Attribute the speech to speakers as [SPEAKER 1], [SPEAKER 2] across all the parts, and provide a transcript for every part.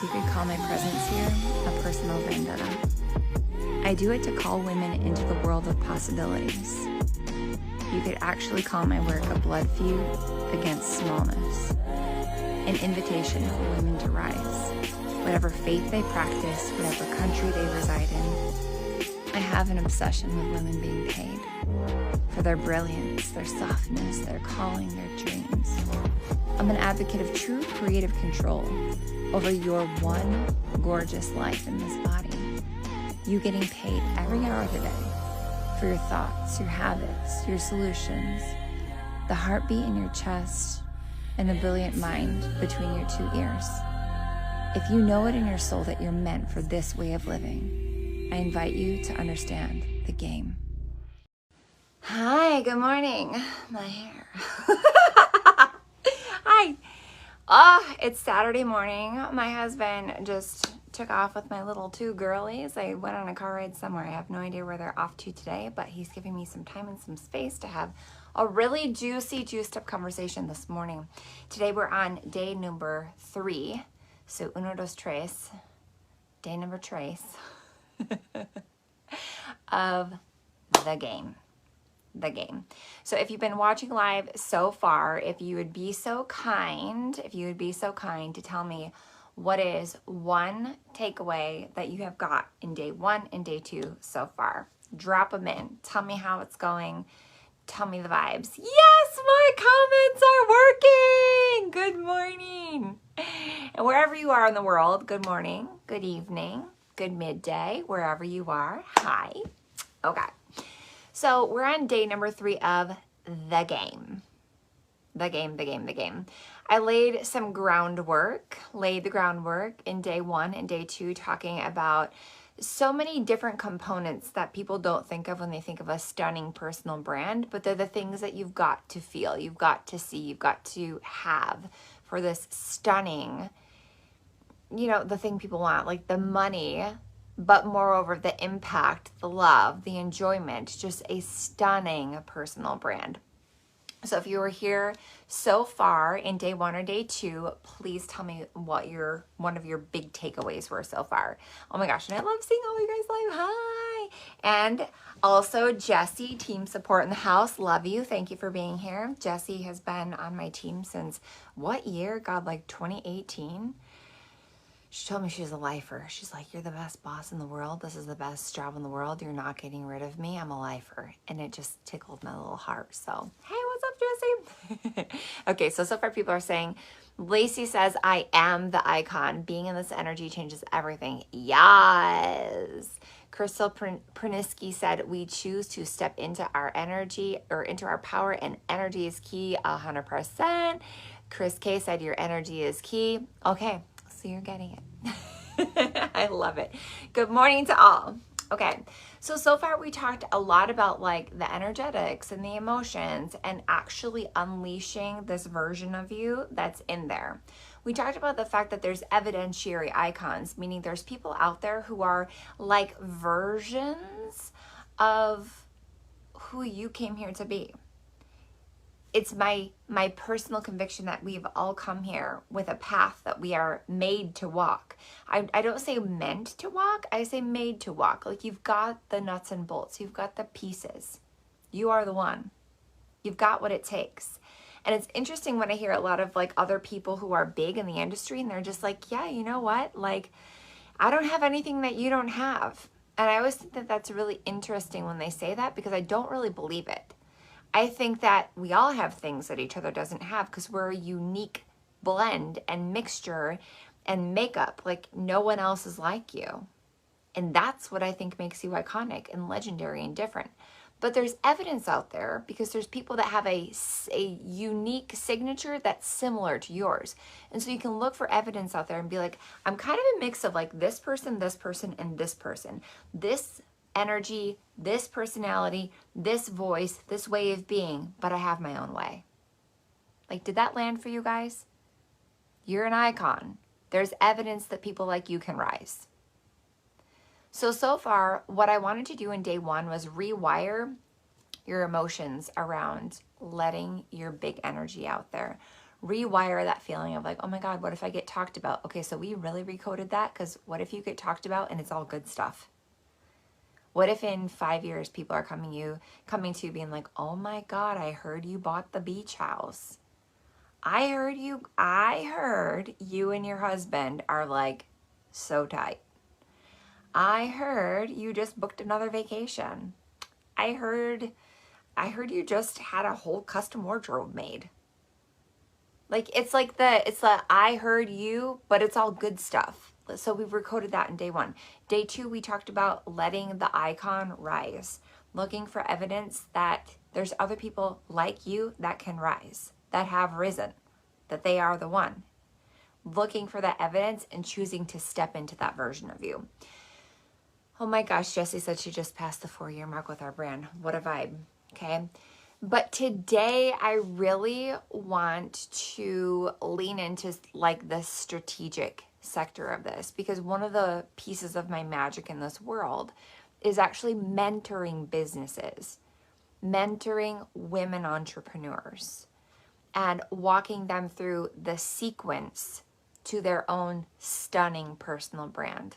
[SPEAKER 1] You could call my presence here a personal vendetta. I do it to call women into the world of possibilities. You could actually call my work a blood feud against smallness, an invitation for women to rise, whatever faith they practice, whatever country they reside in. I have an obsession with women being paid for their brilliance, their softness, their calling, their dreams. I'm an advocate of true creative control over your one gorgeous life in this body. You getting paid every hour of the day for your thoughts, your habits, your solutions, the heartbeat in your chest, and the brilliant mind between your two ears. If you know it in your soul that you're meant for this way of living, I invite you to understand the game. Hi, good morning. My hair. Hi. It's Saturday morning. My husband just took off with my little two girlies. They went on a car ride somewhere. I have no idea where they're off to today, but he's giving me some time and some space to have a really juicy, juiced up conversation this morning. Today we're on day number 3. So, uno, dos, tres. Day number tres of the game. The game. So if you've been watching live so far, if you would be so kind to tell me what is one takeaway that you have got in day 1 and day 2 so far. Drop them in. Tell me how it's going. Tell me the vibes. Yes, my comments are working. Good morning. And wherever you are in the world, good morning, good evening, good midday, wherever you are. Hi. Okay. So we're on day number 3 of the game. The game. I laid the groundwork in day 1 and day 2, talking about so many different components that people don't think of when they think of a stunning personal brand, but they're the things that you've got to feel, you've got to see, you've got to have for this stunning, the thing people want, like the money, but moreover, the impact, the love, the enjoyment, just a stunning personal brand. So if you were here so far in day 1 or day 2, please tell me what one of your big takeaways were so far. Oh my gosh, and I love seeing all you guys live. Hi. And also Jessie, team support in the house. Love you. Thank you for being here. Jessie has been on my team since what year? God, like 2018. She told me she's a lifer. She's like, you're the best boss in the world. This is the best job in the world. You're not getting rid of me. I'm a lifer. And it just tickled my little heart. So, hey, what's up, Jessie? Okay, so far people are saying, Lacey says, I am the icon. Being in this energy changes everything. Yes. Crystal Praniski said, we choose to step into our energy or into our power, and energy is key 100%. Chris K said, your energy is key. Okay. So you're getting it. I love it. Good morning to all. Okay. So far we talked a lot about like the energetics and the emotions and actually unleashing this version of you that's in there. We talked about the fact that there's evidentiary icons, meaning there's people out there who are like versions of who you came here to be. It's my personal conviction that we've all come here with a path that we are made to walk. I don't say meant to walk, I say made to walk. Like you've got the nuts and bolts, you've got the pieces. You are the one. You've got what it takes. And it's interesting when I hear a lot of like other people who are big in the industry and they're just like, yeah, you know what? Like, I don't have anything that you don't have. And I always think that that's really interesting when they say that because I don't really believe it. I think that we all have things that each other doesn't have because we're a unique blend and mixture and makeup. Like no one else is like you. And that's what I think makes you iconic and legendary and different. But there's evidence out there because there's people that have a unique signature that's similar to yours. And so you can look for evidence out there and be like, I'm kind of a mix of like this person, and this person. This energy, this personality, this voice, this way of being, but I have my own way. Like, did that land for you guys? You're an icon. There's evidence that people like you can rise. So far, what I wanted to do in day 1 was rewire your emotions around letting your big energy out there. rewire that feeling of like, oh my God, what if I get talked about? Okay, so we really recoded that, because what if you get talked about and it's all good stuff? What if in 5 years people are coming to you being like, oh my God, I heard you bought the beach house. I heard you and your husband are like so tight. I heard you just booked another vacation. I heard you just had a whole custom wardrobe made. Like it's the I heard you, but it's all good stuff. So we've recoded that in day 1. Day 2, we talked about letting the icon rise, looking for evidence that there's other people like you that can rise, that have risen, that they are the one. Looking for that evidence and choosing to step into that version of you. Oh my gosh, Jessie said she just passed the 4-year mark with our brand. What a vibe, okay? But today I really want to lean into like the strategic sector of this, because one of the pieces of my magic in this world is actually mentoring businesses, mentoring women entrepreneurs, and walking them through the sequence to their own stunning personal brand.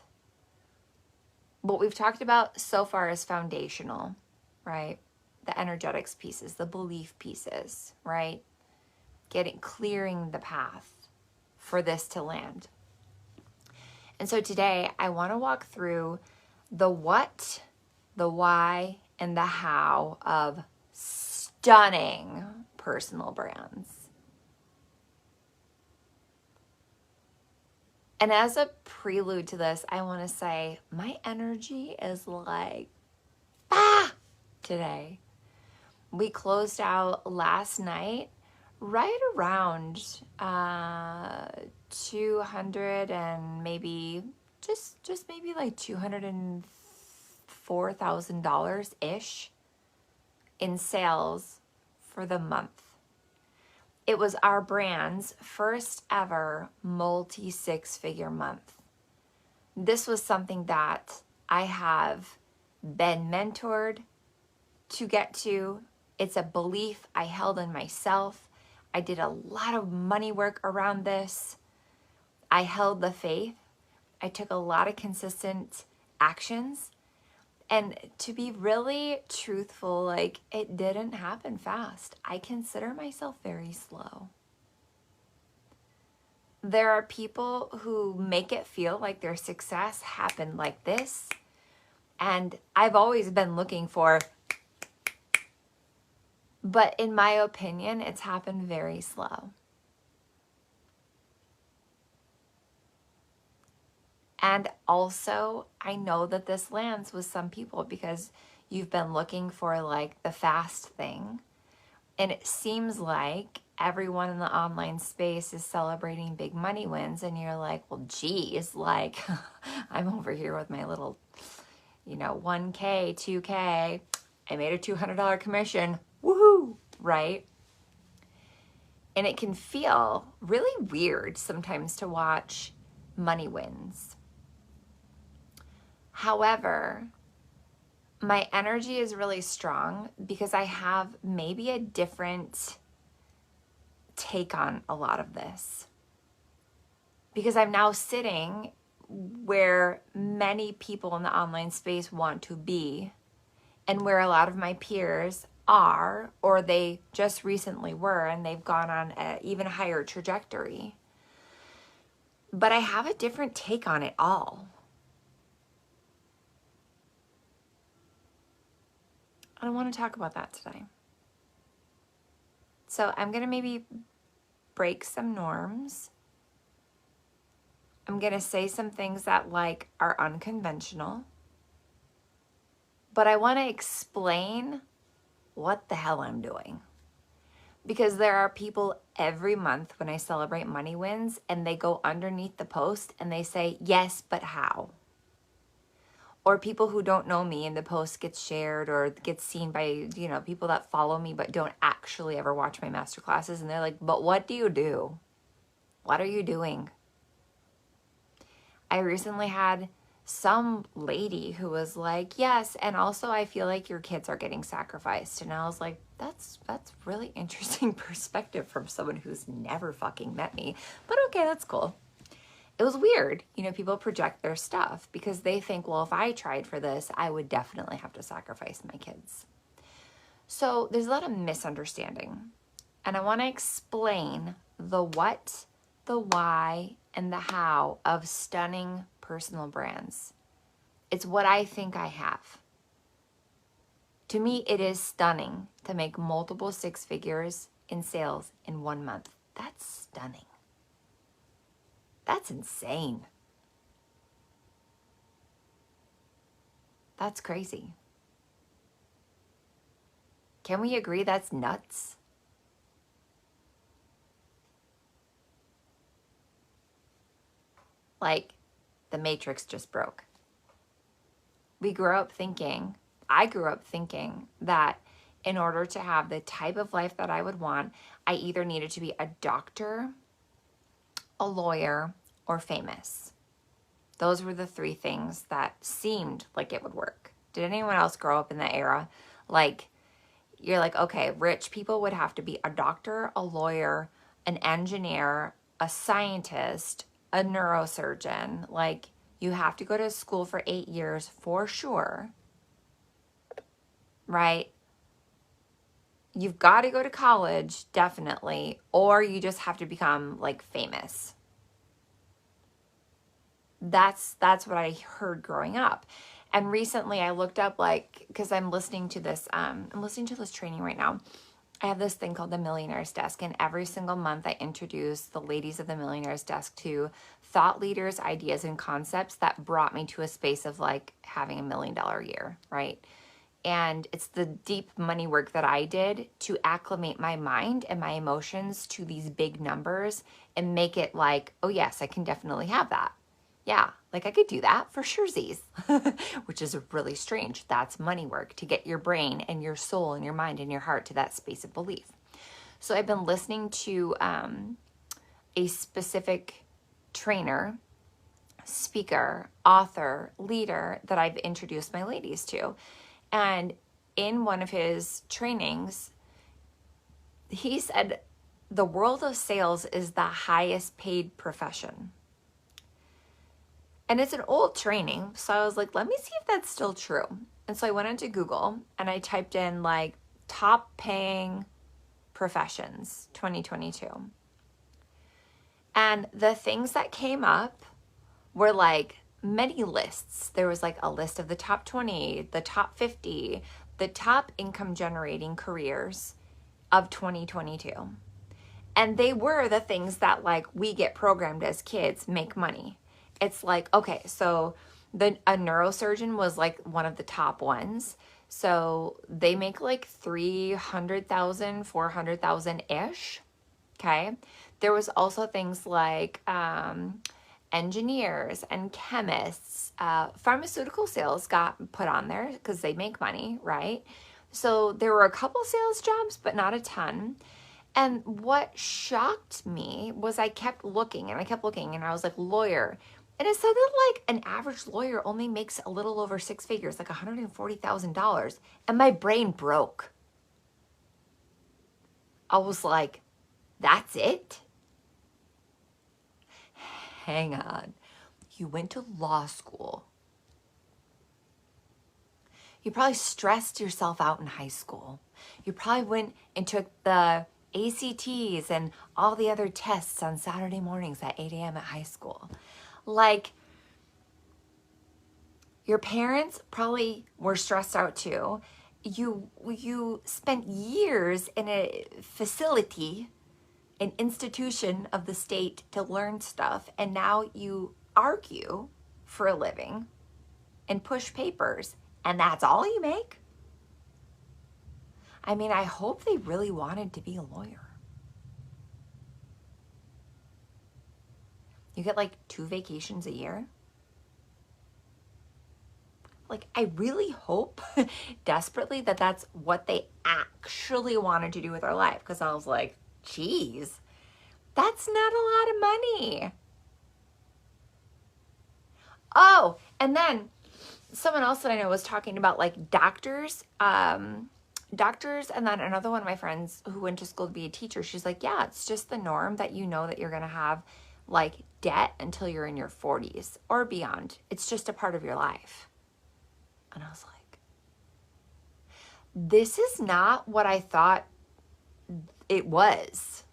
[SPEAKER 1] What we've talked about so far is foundational, right? The energetics pieces, the belief pieces, right? Clearing the path for this to land. And so today I want to walk through the what, the why, and the how of stunning personal brands. And as a prelude to this, I want to say my energy is like, today. We closed out last night right around 200 and maybe just maybe like $204,000 ish in sales for the month. It was our brand's first ever multi-6-figure month. This was something that I have been mentored to get to. It's a belief I held in myself. I did a lot of money work around this. I held the faith. I took a lot of consistent actions. And to be really truthful, like, it didn't happen fast. I consider myself very slow. There are people who make it feel like their success happened like this. And I've always been looking for, but in my opinion, it's happened very slow. And also, I know that this lands with some people because you've been looking for like the fast thing. And it seems like everyone in the online space is celebrating big money wins. And you're like, well, geez, like I'm over here with my little, 1K, 2K. I made a $200 commission. Woohoo, right? And it can feel really weird sometimes to watch money wins. However, my energy is really strong because I have maybe a different take on a lot of this. Because I'm now sitting where many people in the online space want to be, and where a lot of my peers are, or they just recently were, and they've gone on an even higher trajectory. But I have a different take on it all. I want to talk about that today. So I'm going to maybe break some norms. I'm going to say some things that like are unconventional. But I want to explain what the hell I'm doing. Because there are people every month when I celebrate money wins and they go underneath the post and they say, yes, but how? Or people who don't know me and the post gets shared or gets seen by, people that follow me but don't actually ever watch my masterclasses. And they're like, but what do you do? What are you doing? I recently had some lady who was like, yes, and also I feel like your kids are getting sacrificed. And I was like, that's really interesting perspective from someone who's never fucking met me. But okay, that's cool. It was weird. You know, people project their stuff because they think, well, if I tried for this, I would definitely have to sacrifice my kids. So there's a lot of misunderstanding. And I want to explain the what, the why, and the how of stunning personal brands. It's what I think I have. To me, it is stunning to make multiple six figures in sales in 1 month. That's stunning. That's insane. That's crazy. Can we agree that's nuts? Like, the Matrix just broke. I grew up thinking that in order to have the type of life that I would want, I either needed to be a doctor, a lawyer, or famous. Those were the three things that seemed like it would work. Did anyone else grow up in that era? Like, you're like, okay, rich people would have to be a doctor, a lawyer, an engineer, a scientist, a neurosurgeon. Like, you have to go to school for 8 years for sure, right? You've got to go to college, definitely, or you just have to become like famous. That's what I heard growing up. And recently I looked up, like, because I'm listening to this training right now. I have this thing called the Millionaire's Desk, and every single month I introduce the ladies of the Millionaire's Desk to thought leaders, ideas, and concepts that brought me to a space of like having $1 million a year, right? And it's the deep money work that I did to acclimate my mind and my emotions to these big numbers and make it like, oh yes, I can definitely have that. Yeah, like I could do that for sure, which is really strange. That's money work to get your brain and your soul and your mind and your heart to that space of belief. So I've been listening to a specific trainer, speaker, author, leader that I've introduced my ladies to. And in one of his trainings, he said the world of sales is the highest paid profession. And it's an old training, so I was like, let me see if that's still true. And so I went into Google and I typed in like top paying professions 2022. And the things that came up were like many lists. There was like a list of the top 20, the top 50, the top income generating careers of 2022. And they were the things that like we get programmed as kids make money. It's like, okay, so a neurosurgeon was like one of the top ones. So they make like 300,000, 400,000-ish. Okay. There was also things like engineers and chemists. Pharmaceutical sales got put on there because they make money, right? So there were a couple sales jobs, but not a ton. And what shocked me was I kept looking and I was like, lawyer. And it said that like an average lawyer only makes a little over six figures, like $140,000. And my brain broke. I was like, that's it? Hang on. You went to law school. You probably stressed yourself out in high school. You probably went and took the ACTs and all the other tests on Saturday mornings at 8 a.m. at high school. Like, your parents probably were stressed out too. You spent years in a facility, an institution of the state to learn stuff, and now you argue for a living and push papers, and that's all you make? I mean, I hope they really wanted to be a lawyer. You get like 2 vacations a year. Like, I really hope desperately that that's what they actually wanted to do with their life. Because I was like, geez, that's not a lot of money. Oh, And then someone else that I know was talking about like doctors, and then another one of my friends who went to school to be a teacher, she's like, yeah, it's just the norm that you know that you're going to have like debt until you're in your 40s or beyond. It's just a part of your life. And I was like, this is not what I thought it was.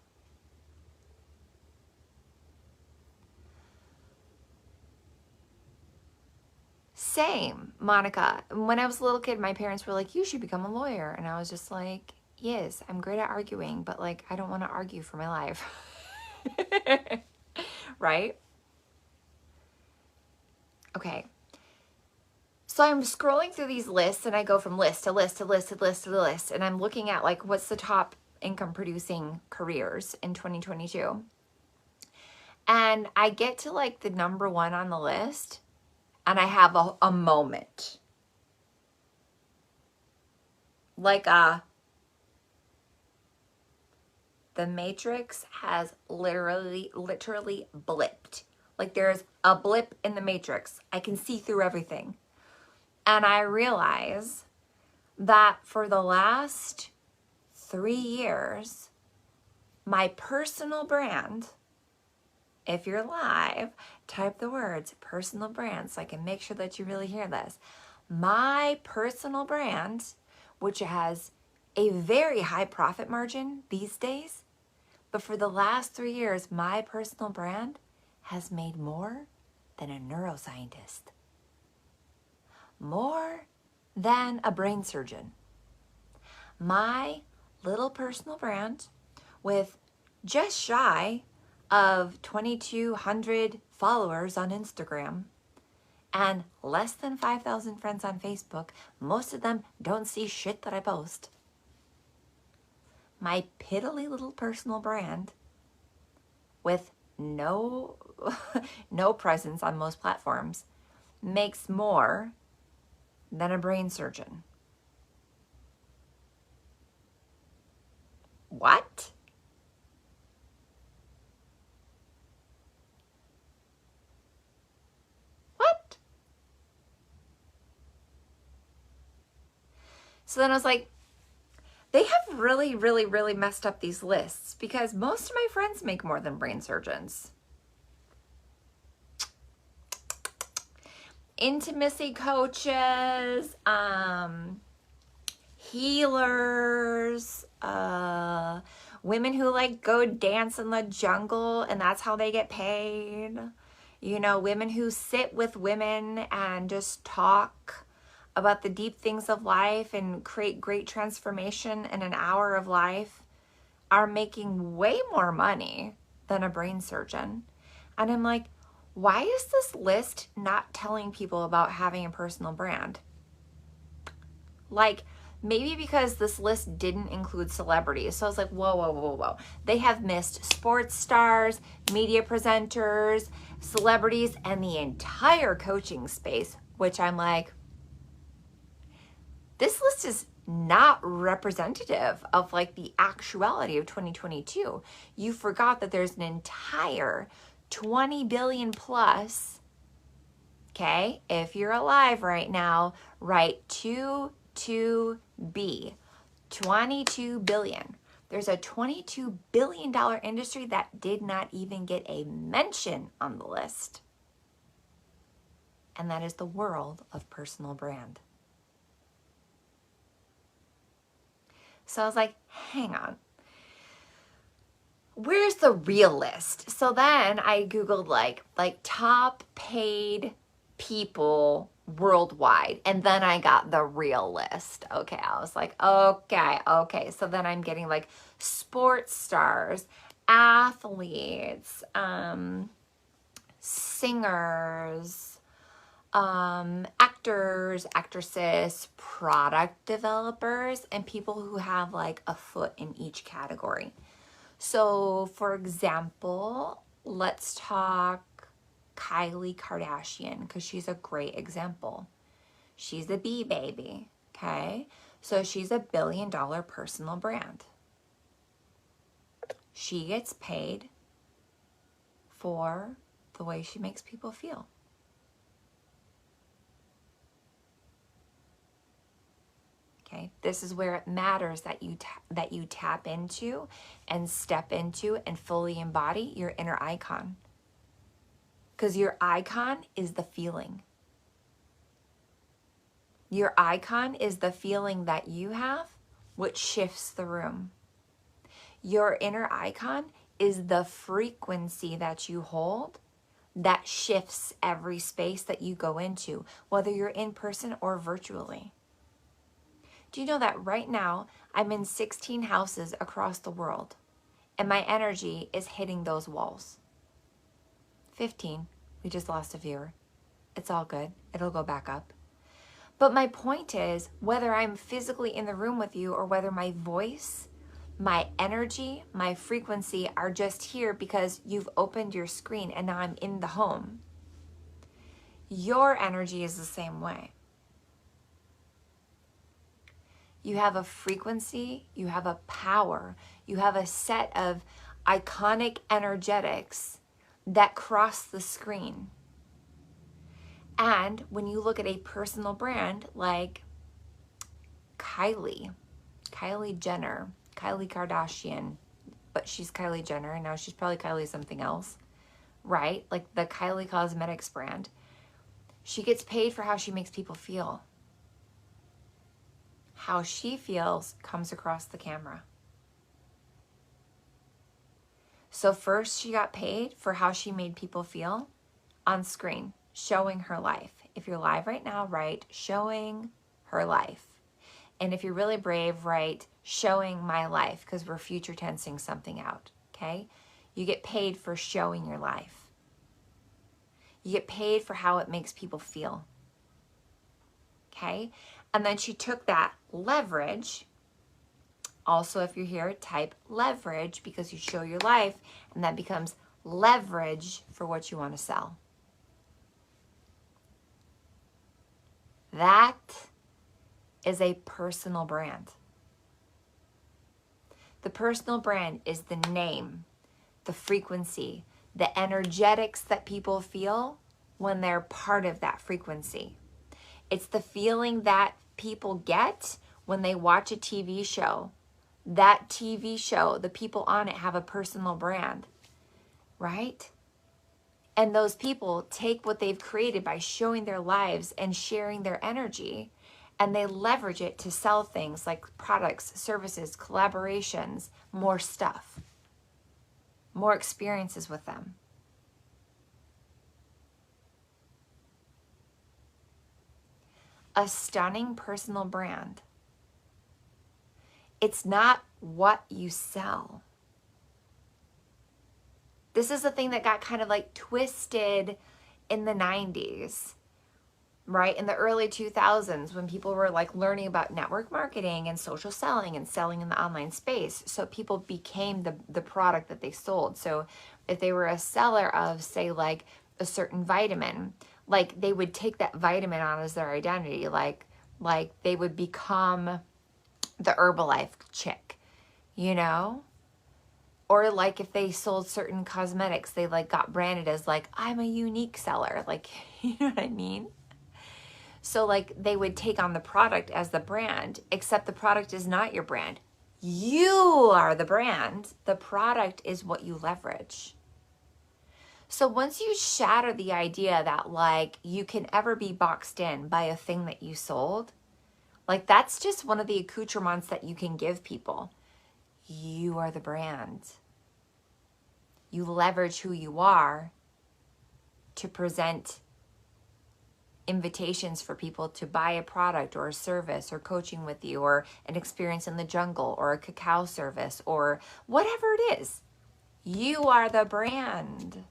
[SPEAKER 1] Same, Monica. When I was a little kid, my parents were like, you should become a lawyer. And I was just like, yes, I'm great at arguing, but like, I don't want to argue for my life. Right? Okay. So I'm scrolling through these lists and I go from list to list to list to list to list. And I'm looking at like, what's the top income producing careers in 2022. And I get to like the number one on the list and I have a moment. Like the Matrix has literally blipped. Like there's a blip in the Matrix. I can see through everything. And I realize that for the last 3 years, my personal brand, if you're live, type the words personal brand so I can make sure that you really hear this. My personal brand, which has a very high profit margin these days, but for the last 3 years, my personal brand has made more than a neuroscientist, more than a brain surgeon. My little personal brand with just shy of 2,200 followers on Instagram and less than 5,000 friends on Facebook. Most of them don't see shit that I post. My piddly little personal brand with no presence on most platforms makes more than a brain surgeon. What? What? So then I was like, they have really messed up these lists because most of my friends make more than brain surgeons. Intimacy coaches, healers, women who like go dance in the jungle and that's how they get paid. You know, women who sit with women and just talk about the deep things of life and create great transformation in an hour of life are making way more money than a brain surgeon. And I'm like, why is this list not telling people about having a personal brand? Like, maybe because this list didn't include celebrities. So I was like, whoa. They have missed sports stars, media presenters, celebrities, and the entire coaching space, which I'm like, this list is not representative of like the actuality of 2022. You forgot that there's an entire 20 billion plus, okay? If you're alive right now, write 22B, 22 billion. There's a $22 billion industry that did not even get a mention on the list. And that is the world of personal brand. So I was like, hang on. Where's the real list? So then I Googled like top paid people worldwide. And then I got the real list. Okay. I was like, okay. So then I'm getting like sports stars, athletes, singers, actors, actresses, product developers, and people who have like a foot in each category. So for example, let's talk Kylie Kardashian because she's a great example. She's a bee baby, okay? So she's $1 billion personal brand. She gets paid for the way she makes people feel. Okay, this is where it matters that you tap into and step into and fully embody your inner icon. Because your icon is the feeling. Your icon is the feeling that you have, which shifts the room. Your inner icon is the frequency that you hold that shifts every space that you go into, whether you're in person or virtually. Do you know that right now I'm in 16 houses across the world and my energy is hitting those walls? 15. We just lost a viewer. It's all good. It'll go back up. But my point is, whether I'm physically in the room with you or whether my voice, my energy, my frequency are just here because you've opened your screen and now I'm in the home, your energy is the same way. You have a frequency, you have a power, you have a set of iconic energetics that cross the screen. And when you look at a personal brand like Kylie Jenner, Kylie Kardashian, but she's Kylie Jenner and now she's probably Kylie something else, right? Like the Kylie Cosmetics brand. She gets paid for how she makes people feel. How she feels comes across the camera. So first she got paid for how she made people feel on screen, showing her life. If you're live right now, write showing her life. And if you're really brave, write showing my life, because we're future tensing something out, okay? You get paid for showing your life. You get paid for how it makes people feel, okay? And then she took that leverage. Also, if you're here, type leverage because you show your life, and that becomes leverage for what you want to sell. That is a personal brand. The personal brand is the name, the frequency, the energetics that people feel when they're part of that frequency. It's the feeling that people get when they watch a TV show. That TV show, the people on it have a personal brand, right? And those people take what they've created by showing their lives and sharing their energy, and they leverage it to sell things like products, services, collaborations, more stuff, more experiences with them. A stunning personal brand. It's not what you sell. This is the thing that got kind of like twisted in the 90s, right? In the early 2000s, when people were like learning about network marketing and social selling and selling in the online space. So people became the product that they sold. So if they were a seller of, say, like a certain vitamin, like they would take that vitamin on as their identity. Like they would become the Herbalife chick, you know? Or like if they sold certain cosmetics, they like got branded as like, I'm a unique seller. Like, you know what I mean? So like they would take on the product as the brand, except the product is not your brand. You are the brand. The product is what you leverage. So once you shatter the idea that like you can ever be boxed in by a thing that you sold, like that's just one of the accoutrements that you can give people. You are the brand. You leverage who you are to present invitations for people to buy a product or a service or coaching with you or an experience in the jungle or a cacao service or whatever it is. You are the brand.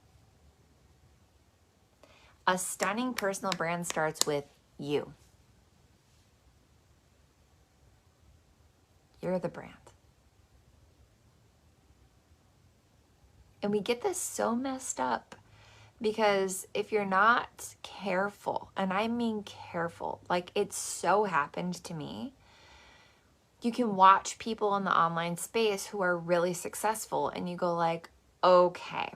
[SPEAKER 1] A stunning personal brand starts with you. You're the brand. And we get this so messed up because if you're not careful, and I mean careful, like it's so happened to me, you can watch people in the online space who are really successful and you go like, okay,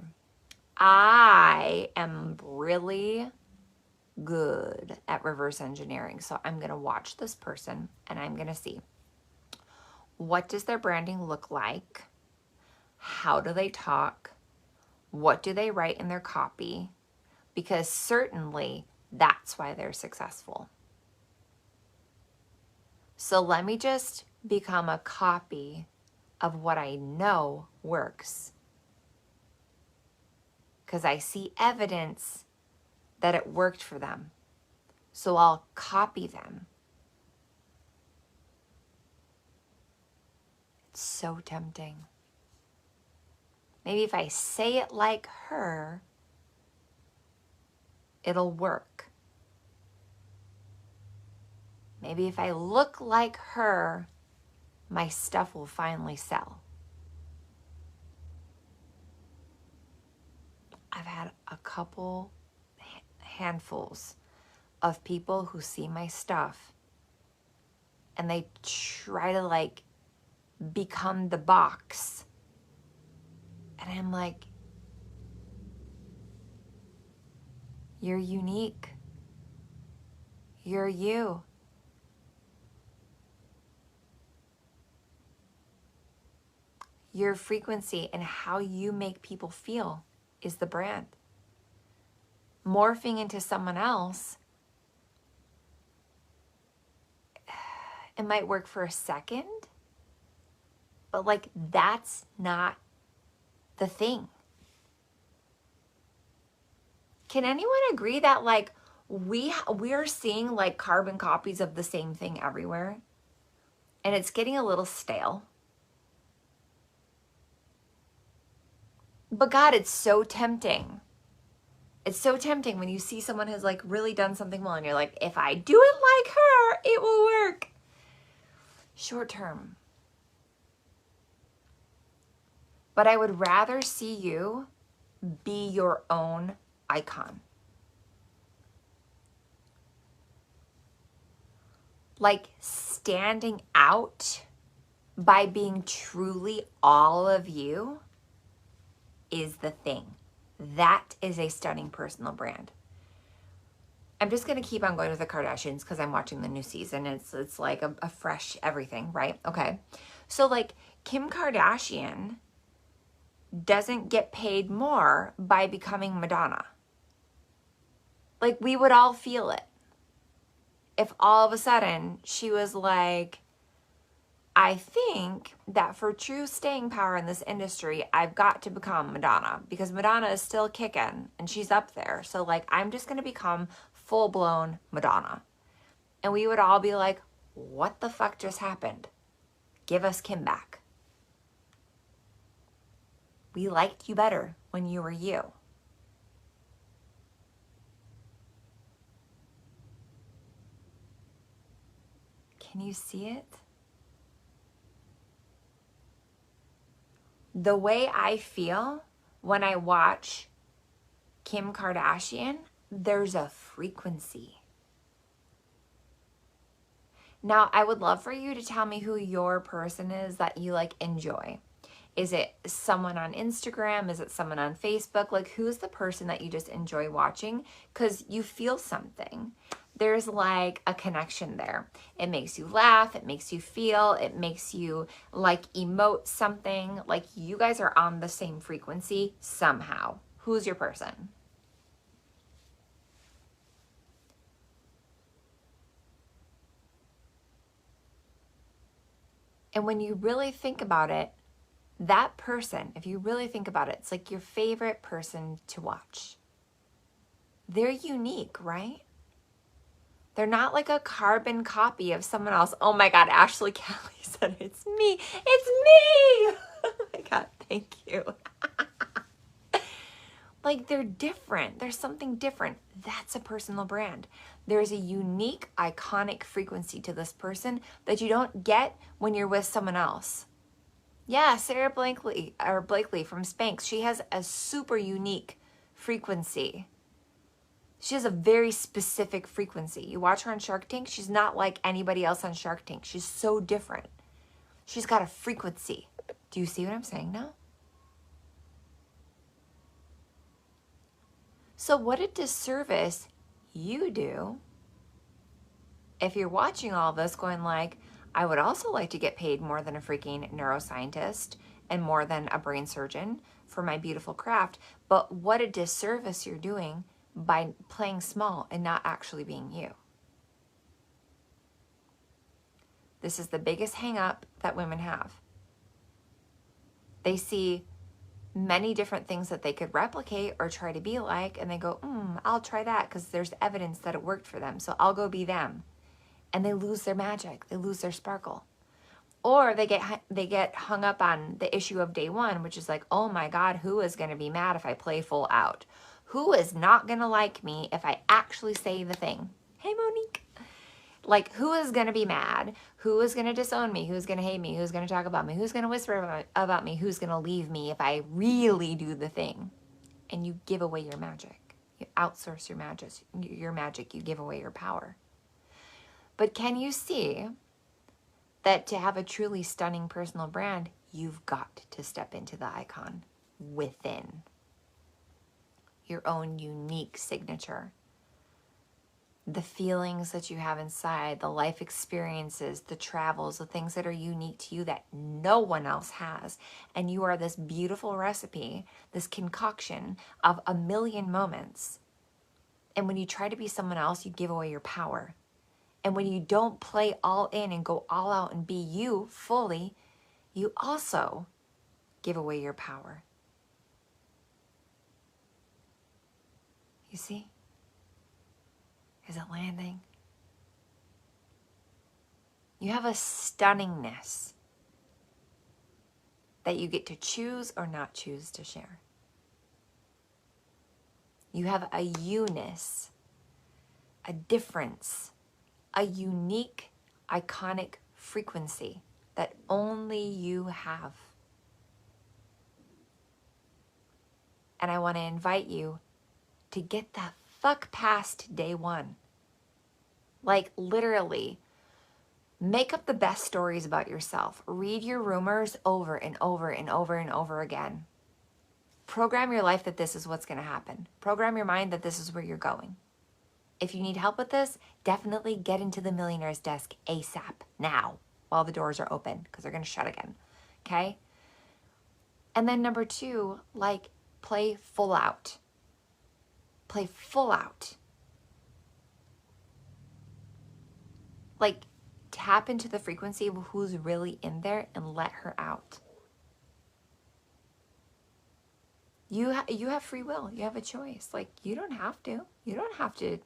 [SPEAKER 1] I am really good at reverse engineering. So I'm going to watch this person and I'm going to see, what does their branding look like? How do they talk? What do they write in their copy? Because certainly that's why they're successful. So let me just become a copy of what I know works, because I see evidence that it worked for them. So I'll copy them. It's so tempting. Maybe if I say it like her, it'll work. Maybe if I look like her, my stuff will finally sell. I've had a couple handfuls of people who see my stuff and they try to like become the box. And I'm like, you're unique. You're you. Your frequency and how you make people feel is the brand. Morphing into someone else, it might work for a second, but like that's not the thing. Can anyone agree that like we're seeing like carbon copies of the same thing everywhere, and it's getting a little stale? But God, it's so tempting. It's so tempting when you see someone who's like really done something well and you're like, if I do it like her, it will work. Short term. But I would rather see you be your own icon. Like standing out by being truly all of you is the thing. That is a stunning personal brand. I'm just going to keep on going with the Kardashians because I'm watching the new season. It's like a fresh everything, right? Okay. So like Kim Kardashian doesn't get paid more by becoming Madonna. Like we would all feel it if all of a sudden she was like, I think that for true staying power in this industry, I've got to become Madonna, because Madonna is still kicking and she's up there. So like, I'm just going to become full-blown Madonna. And we would all be like, what the fuck just happened? Give us Kim back. We liked you better when you were you. Can you see it? The way I feel when I watch Kim Kardashian, there's a frequency. Now, I would love for you to tell me who your person is that you like enjoy. Is it someone on Instagram? Is it someone on Facebook? Like, who's the person that you just enjoy watching? Because you feel something. There's like a connection there. It makes you laugh. It makes you feel. It makes you like emote something. Like you guys are on the same frequency somehow. Who's your person? And when you really think about it, that person, if you really think about it, it's like your favorite person to watch. They're unique, right? They're not like a carbon copy of someone else. Oh my God, Ashley Kelly said, it's me. It's me. Oh my God, thank you. Like they're different. There's something different. That's a personal brand. There's a unique, iconic frequency to this person that you don't get when you're with someone else. Yeah, Sarah Blakely from Spanx. She has a super unique frequency. She has a very specific frequency. You watch her on Shark Tank, she's not like anybody else on Shark Tank. She's so different. She's got a frequency. Do you see what I'm saying now? So what a disservice you do. If you're watching all this going like, I would also like to get paid more than a freaking neuroscientist and more than a brain surgeon for my beautiful craft, but what a disservice you're doing by playing small and not actually being you. This is the biggest hang up that women have. They see many different things that they could replicate or try to be like, and they go, I'll try that because there's evidence that it worked for them, so I'll go be them. And they lose their magic, they lose their sparkle. Or they get hung up on the issue of day one, which is like, oh my God, who is going to be mad if I play full out? Who is not going to like me if I actually say the thing? Hey, Monique. Like, who is going to be mad? Who is going to disown me? Who's going to hate me? Who's going to talk about me? Who's going to whisper about me? Who's going to leave me if I really do the thing? And you give away your magic. You outsource your magic. You give away your power. But can you see that to have a truly stunning personal brand, you've got to step into the icon within your own unique signature? The feelings that you have inside, the life experiences, the travels, the things that are unique to you that no one else has. And you are this beautiful recipe, this concoction of a million moments. And when you try to be someone else, you give away your power. And when you don't play all in and go all out and be you fully, you also give away your power. You see? Is it landing? You have a stunningness that you get to choose or not choose to share. You have a you-ness, a difference, a unique, iconic frequency that only you have. And I want to invite you to get the fuck past day one. Like, literally, make up the best stories about yourself. Read your rumors over and over and over and over again. Program your life that this is what's going to happen. Program your mind that this is where you're going. If you need help with this, definitely get into the millionaire's desk ASAP, now, while the doors are open, because they're going to shut again, okay? And then number two, like, play full out. Play full out. Like, tap into the frequency of who's really in there and let her out. You have free will. You have a choice. Like, you don't have to. You don't have to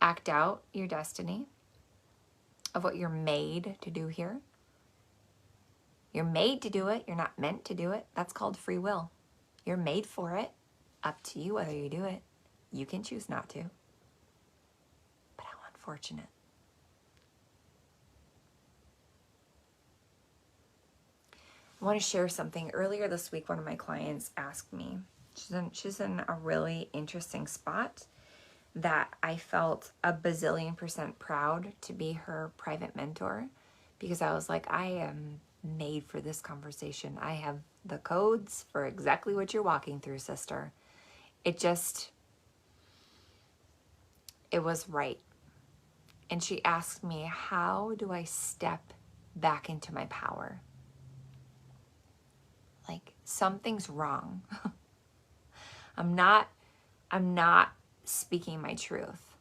[SPEAKER 1] act out your destiny of what you're made to do here. You're made to do it. You're not meant to do it. That's called free will. You're made for it. Up to you whether you do it. You can choose not to. But how unfortunate. I want to share something. Earlier this week, one of my clients asked me, she's in a really interesting spot that I felt a bazillion % proud to be her private mentor, because I was like, I am made for this conversation. I have the codes for exactly what you're walking through, sister. It was right. And she asked me, how do I step back into my power? Like, something's wrong. I'm not speaking my truth.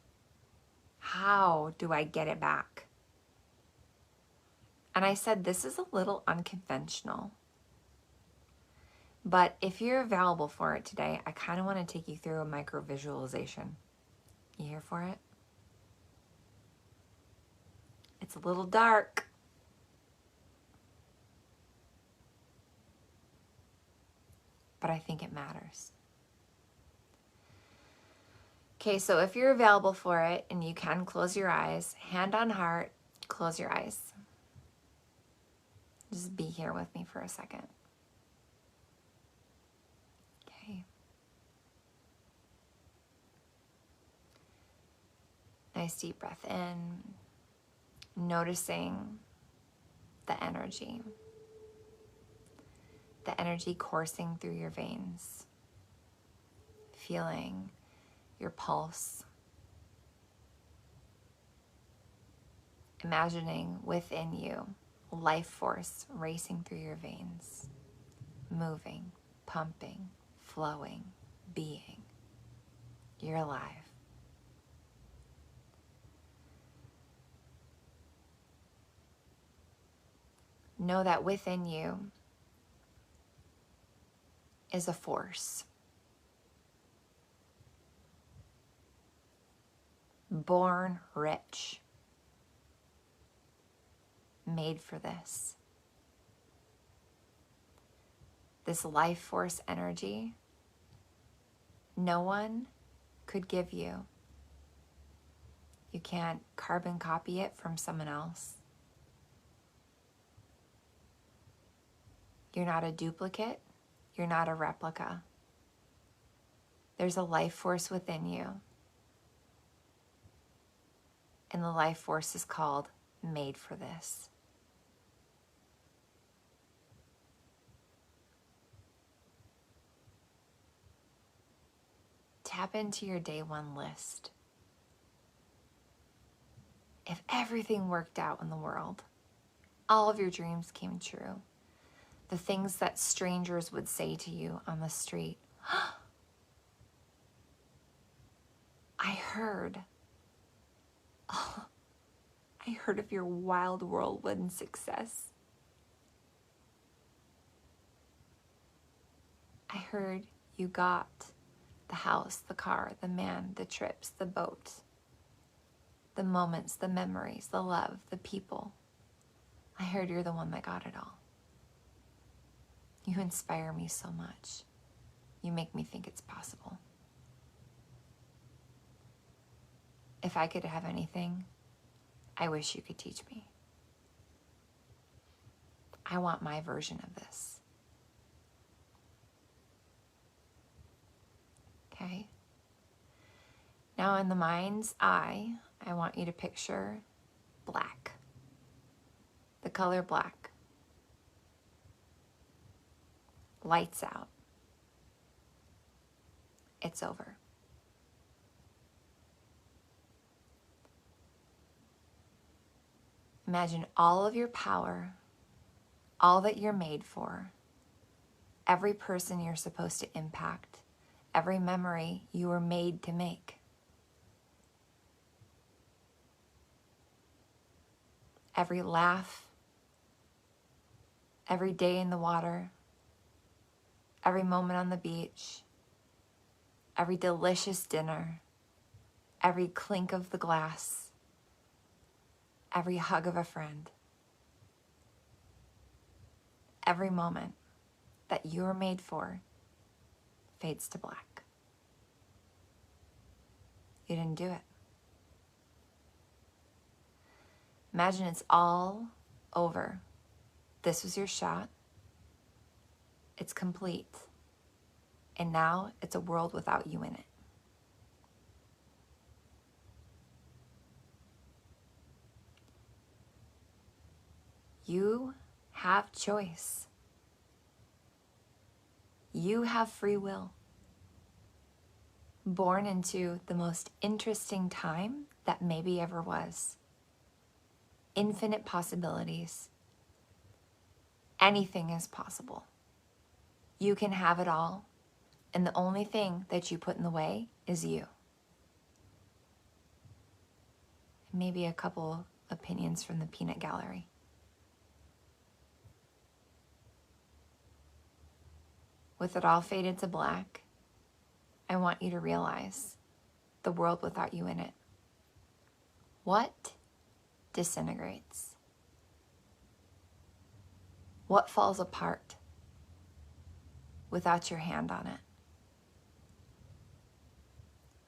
[SPEAKER 1] How do I get it back? And I said, this is a little unconventional. But if you're available for it today, I kind of want to take you through a micro visualization. You here for it? It's a little dark. But I think it matters. Okay, so if you're available for it and you can close your eyes, hand on heart, close your eyes. Just be here with me for a second. Okay. Nice deep breath in, noticing the energy coursing through your veins, feeling your pulse, Imagining within you life force racing through your veins, moving, pumping, flowing, being. You're alive. Know that within you is a force. Born rich. Made for this. This life force energy, no one could give you. You can't carbon copy it from someone else. You're not a duplicate. You're not a replica. There's a life force within you. And the life force is called made for this. Tap into your day one list. If everything worked out in the world, all of your dreams came true, the things that strangers would say to you on the street, I heard of your wild whirlwind success. I heard you got the house, the car, the man, the trips, the boat, the moments, the memories, the love, the people. I heard you're the one that got it all. You inspire me so much. You make me think it's possible. If I could have anything, I wish you could teach me. I want my version of this. Okay? Now in the mind's eye, I want you to picture black. The color black. Lights out. It's over. Imagine all of your power, all that you're made for, every person you're supposed to impact, every memory you were made to make. Every laugh, every day in the water, every moment on the beach, every delicious dinner, every clink of the glass, every hug of a friend, every moment that you were made for fades to black. You didn't do it. Imagine it's all over. This was your shot. It's complete. And now it's a world without you in it. You have choice. You have free will. Born into the most interesting time that maybe ever was. Infinite possibilities. Anything is possible. You can have it all, and the only thing that you put in the way is you. Maybe a couple opinions from the peanut gallery. With it all faded to black, I want you to realize the world without you in it. What disintegrates? What falls apart without your hand on it?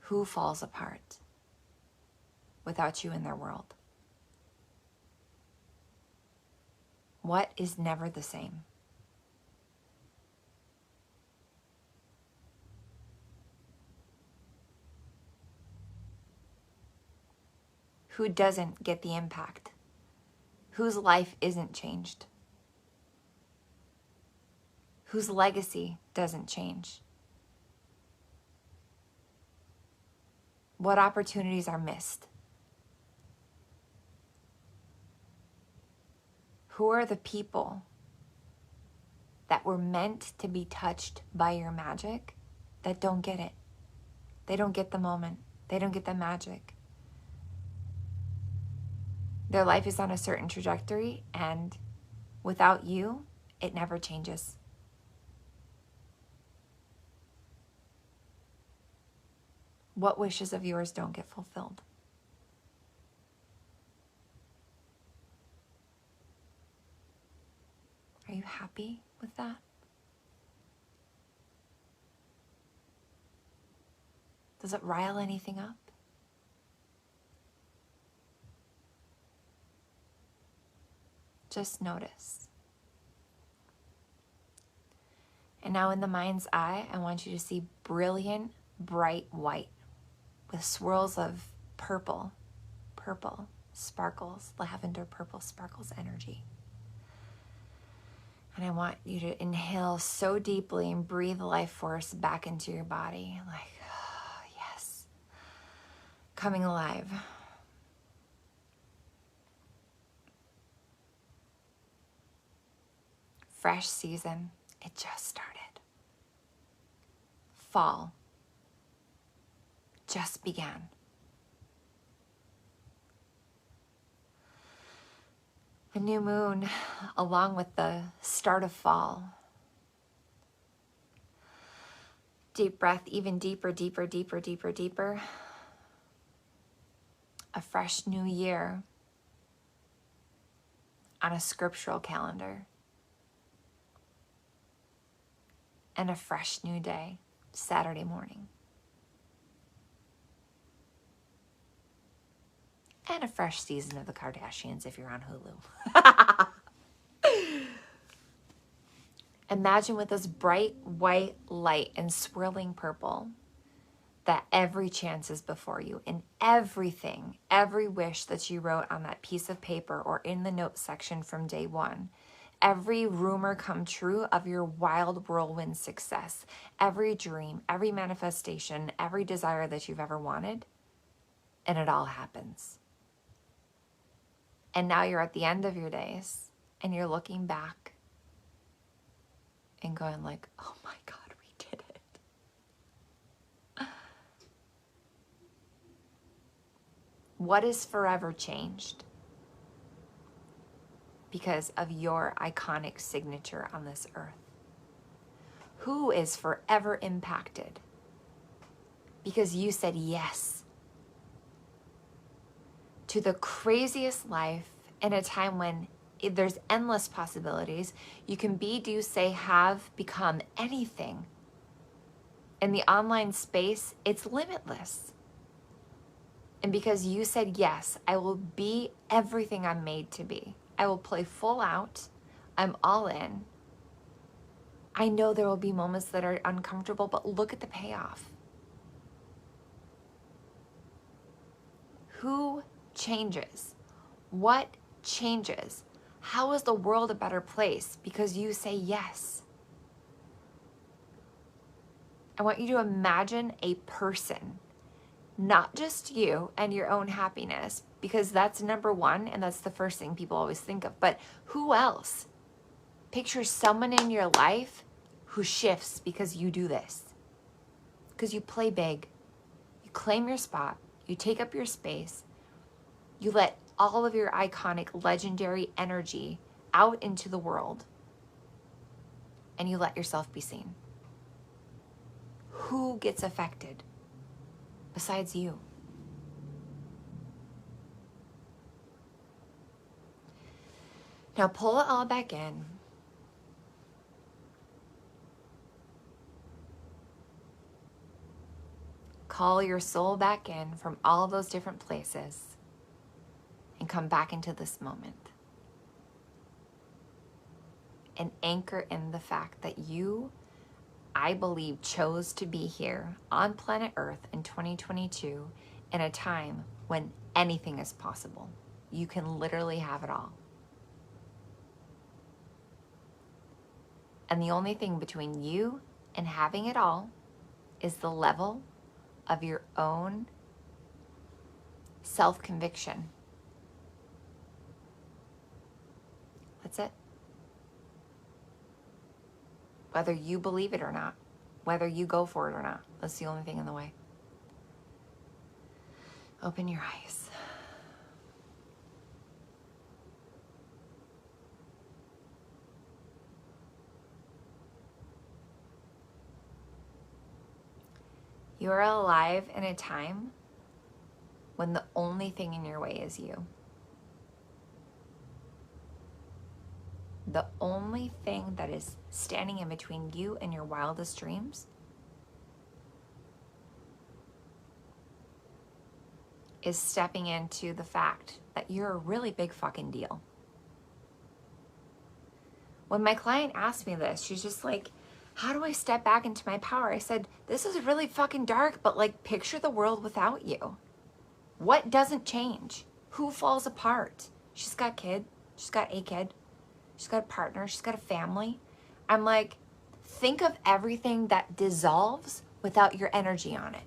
[SPEAKER 1] Who falls apart without you in their world? What is never the same? Who doesn't get the impact? Whose life isn't changed? Whose legacy doesn't change? What opportunities are missed? Who are the people that were meant to be touched by your magic that don't get it? They don't get the moment. They don't get the magic. Their life is on a certain trajectory, and without you, it never changes. What wishes of yours don't get fulfilled? Are you happy with that? Does it rile anything up? Just notice. And now in the mind's eye, I want you to see brilliant, bright white with swirls of purple sparkles, lavender purple sparkles energy. And I want you to inhale so deeply and breathe life force back into your body. Like, oh, yes, coming alive. Fresh season, it just started. Fall just began. The new moon, along with the start of fall. Deep breath, even deeper, deeper, deeper, deeper, deeper. A fresh new year on a scriptural calendar. And a fresh new day, Saturday morning. And a fresh season of the Kardashians if you're on Hulu. Imagine with this bright white light and swirling purple that every chance is before you, and everything, every wish that you wrote on that piece of paper or in the notes section from day one, every rumor come true of your wild whirlwind success, every dream, every manifestation, every desire that you've ever wanted, and it all happens. And now you're at the end of your days and you're looking back and going like, oh my God, we did it. What is forever changed because of your iconic signature on this earth? Who is forever impacted because you said yes to the craziest life in a time when there's endless possibilities? You can be, do, say, have, become anything. In the online space, it's limitless. And because you said yes, I will be everything I'm made to be. I will play full out. I'm all in. I know there will be moments that are uncomfortable, but look at the payoff. Who changes? What changes? How is the world a better place? Because you say yes. I want you to imagine a person, not just you and your own happiness, because that's number one and that's the first thing people always think of, but who else? Picture someone in your life who shifts because you do this. Because you play big, you claim your spot, you take up your space, you let all of your iconic, legendary energy out into the world, and you let yourself be seen. Who gets affected besides you? Now pull it all back in. Call your soul back in from all those different places and come back into this moment. And anchor in the fact that you, I believe, chose to be here on planet Earth in 2022 in a time when anything is possible. You can literally have it all. And the only thing between you and having it all is the level of your own self-conviction. That's it. Whether you believe it or not, whether you go for it or not, that's the only thing in the way. Open your eyes. You are alive in a time when the only thing in your way is you. The only thing that is standing in between you and your wildest dreams is stepping into the fact that you're a really big fucking deal. When my client asked me this, she's just like, how do I step back into my power? I said, this is really fucking dark, but like, picture the world without you. What doesn't change? Who falls apart? She's got a kid. She's got a kid. She's got a partner. She's got a family. I'm like, think of everything that dissolves without your energy on it.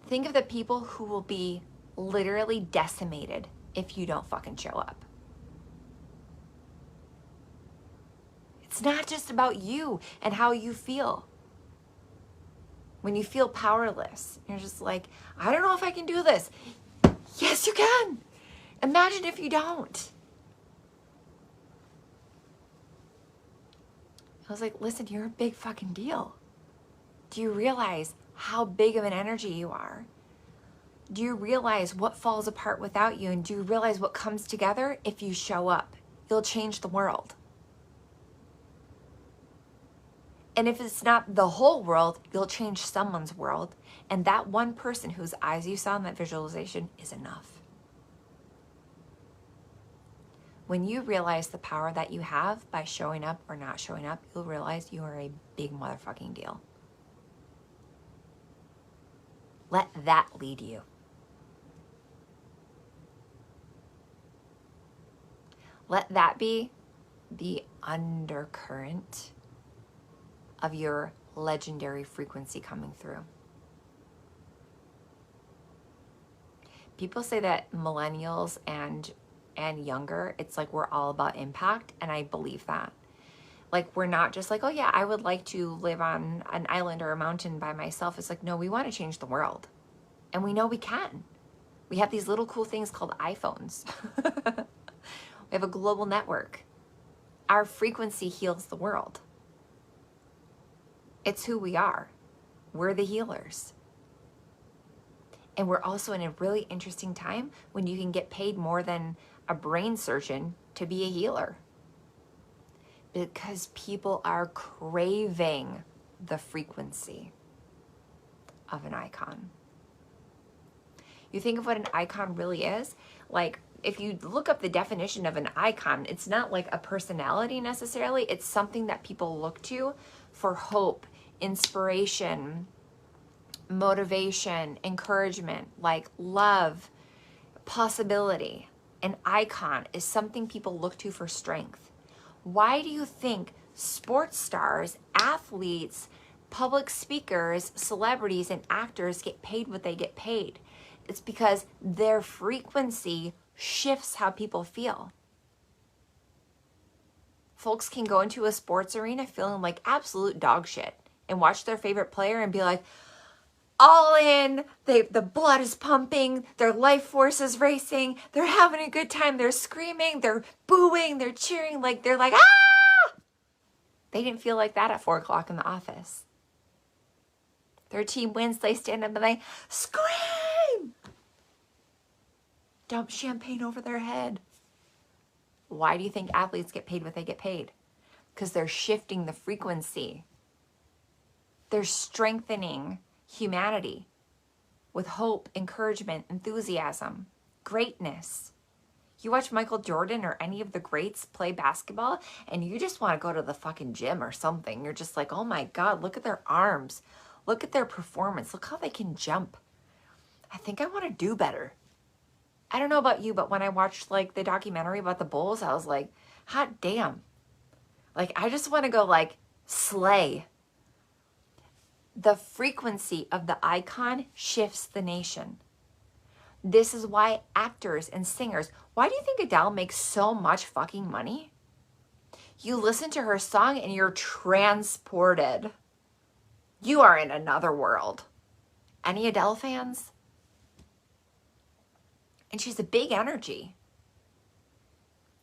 [SPEAKER 1] Think of the people who will be literally decimated if you don't fucking show up. It's not just about you and how you feel. When you feel powerless, you're just like, I don't know if I can do this. Yes, you can. Imagine if you don't. I was like, listen, you're a big fucking deal. Do you realize how big of an energy you are? Do you realize what falls apart without you? And do you realize what comes together if you show up? You'll change the world. And if it's not the whole world, you'll change someone's world. And that one person whose eyes you saw in that visualization is enough. When you realize the power that you have by showing up or not showing up, you'll realize you are a big motherfucking deal. Let that lead you. Let that be the undercurrent of your legendary frequency coming through. People say that millennials and younger, it's like we're all about impact, and I believe that. Like, we're not just like, oh yeah, I would like to live on an island or a mountain by myself. It's like, no, we want to change the world. And we know we can. We have these little cool things called iPhones. We have a global network. Our frequency heals the world. It's who we are. We're the healers. And we're also in a really interesting time when you can get paid more than a brain surgeon to be a healer. Because people are craving the frequency of an icon. You think of what an icon really is? Like, if you look up the definition of an icon, it's not like a personality necessarily. It's something that people look to for hope, inspiration, motivation, encouragement, like love, possibility. An icon is something people look to for strength. Why do you think sports stars, athletes, public speakers, celebrities, and actors get paid what they get paid? It's because their frequency shifts how people feel. Folks can go into a sports arena feeling like absolute dog shit and watch their favorite player and be like, all in, the blood is pumping, their life force is racing, they're having a good time, they're screaming, they're booing, they're cheering, like they're like, ah! They didn't feel like that at 4 o'clock in the office. Their team wins, they stand up and they scream! Dump champagne over their head. Why do you think athletes get paid what they get paid? Because they're shifting the frequency. They're strengthening humanity with hope, encouragement, enthusiasm, greatness. You watch Michael Jordan or any of the greats play basketball and you just want to go to the fucking gym or something. You're just like, oh my God, look at their arms. Look at their performance. Look how they can jump. I think I want to do better. I don't know about you, but when I watched like the documentary about the Bulls, I was like, hot damn. Like, I just want to go like slay. The frequency of the icon shifts the nation. This is why actors and singers, why do you think Adele makes so much fucking money? You listen to her song and you're transported. You are in another world. Any Adele fans? And she's a big energy.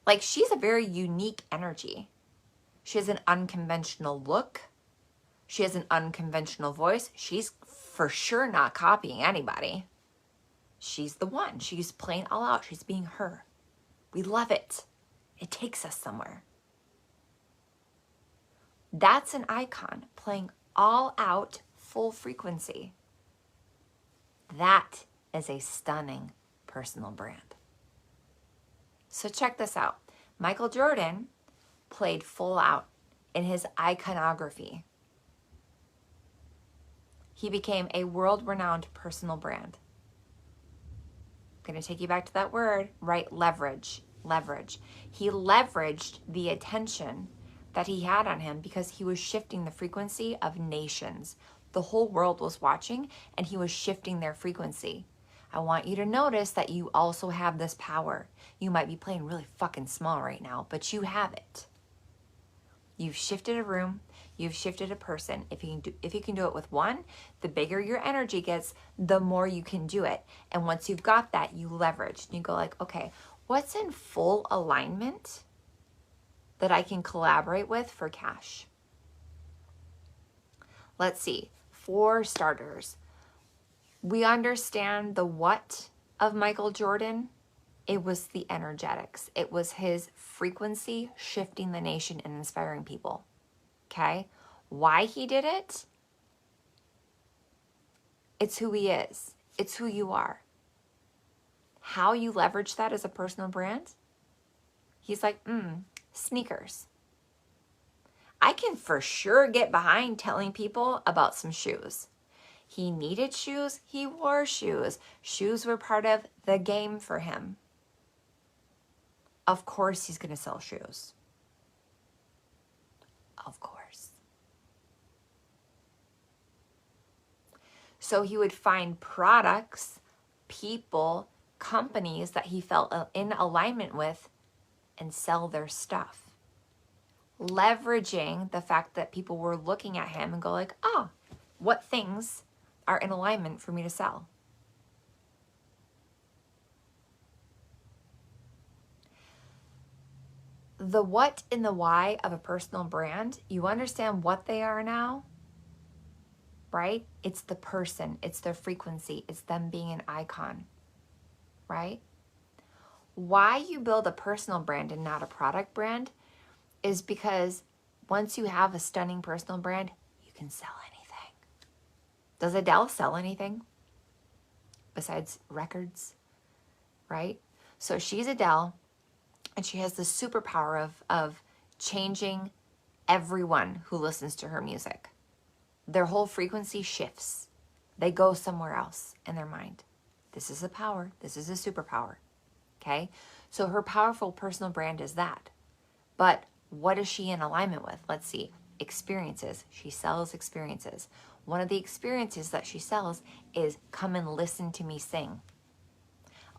[SPEAKER 1] Like, she's a very unique energy. She has an unconventional look. She has an unconventional voice. She's for sure not copying anybody. She's the one. She's playing all out. She's being her. We love it. It takes us somewhere. That's an icon playing all out, full frequency. That is a stunning personal brand. So check this out. Michael Jordan played full out in his iconography. He became a world-renowned personal brand. I'm going to take you back to that word, right? Leverage. Leverage. He leveraged the attention that he had on him because he was shifting the frequency of nations. The whole world was watching and he was shifting their frequency. I want you to notice that you also have this power. You might be playing really fucking small right now, but you have it. You've shifted a room. You've shifted a person. If you can do it with one, the bigger your energy gets, the more you can do it. And once you've got that, you leverage. And you go like, okay, what's in full alignment that I can collaborate with for cash? Let's see. For starters, we understand the what of Michael Jordan. It was the energetics. It was his frequency shifting the nation and inspiring people. Okay? Why he did it? It's who he is. It's who you are. How you leverage that as a personal brand? He's like, sneakers. I can for sure get behind telling people about some shoes. He needed shoes. He wore shoes. Shoes were part of the game for him. Of course he's going to sell shoes. Of course. So he would find products, people, companies that he felt in alignment with and sell their stuff. Leveraging the fact that people were looking at him and go like, oh, what things are in alignment for me to sell? The what and the why of a personal brand, you understand what they are now, right? It's the person, it's their frequency, it's them being an icon, right? Why you build a personal brand and not a product brand is because once you have a stunning personal brand, you can sell anything. Does Adele sell anything besides records, right? So she's Adele, and she has the superpower of changing everyone who listens to her music. Their whole frequency shifts. They go somewhere else in their mind. This is a power. This is a superpower. Okay? So her powerful personal brand is that. But what is she in alignment with? Let's see. Experiences. She sells experiences. One of the experiences that she sells is come and listen to me sing.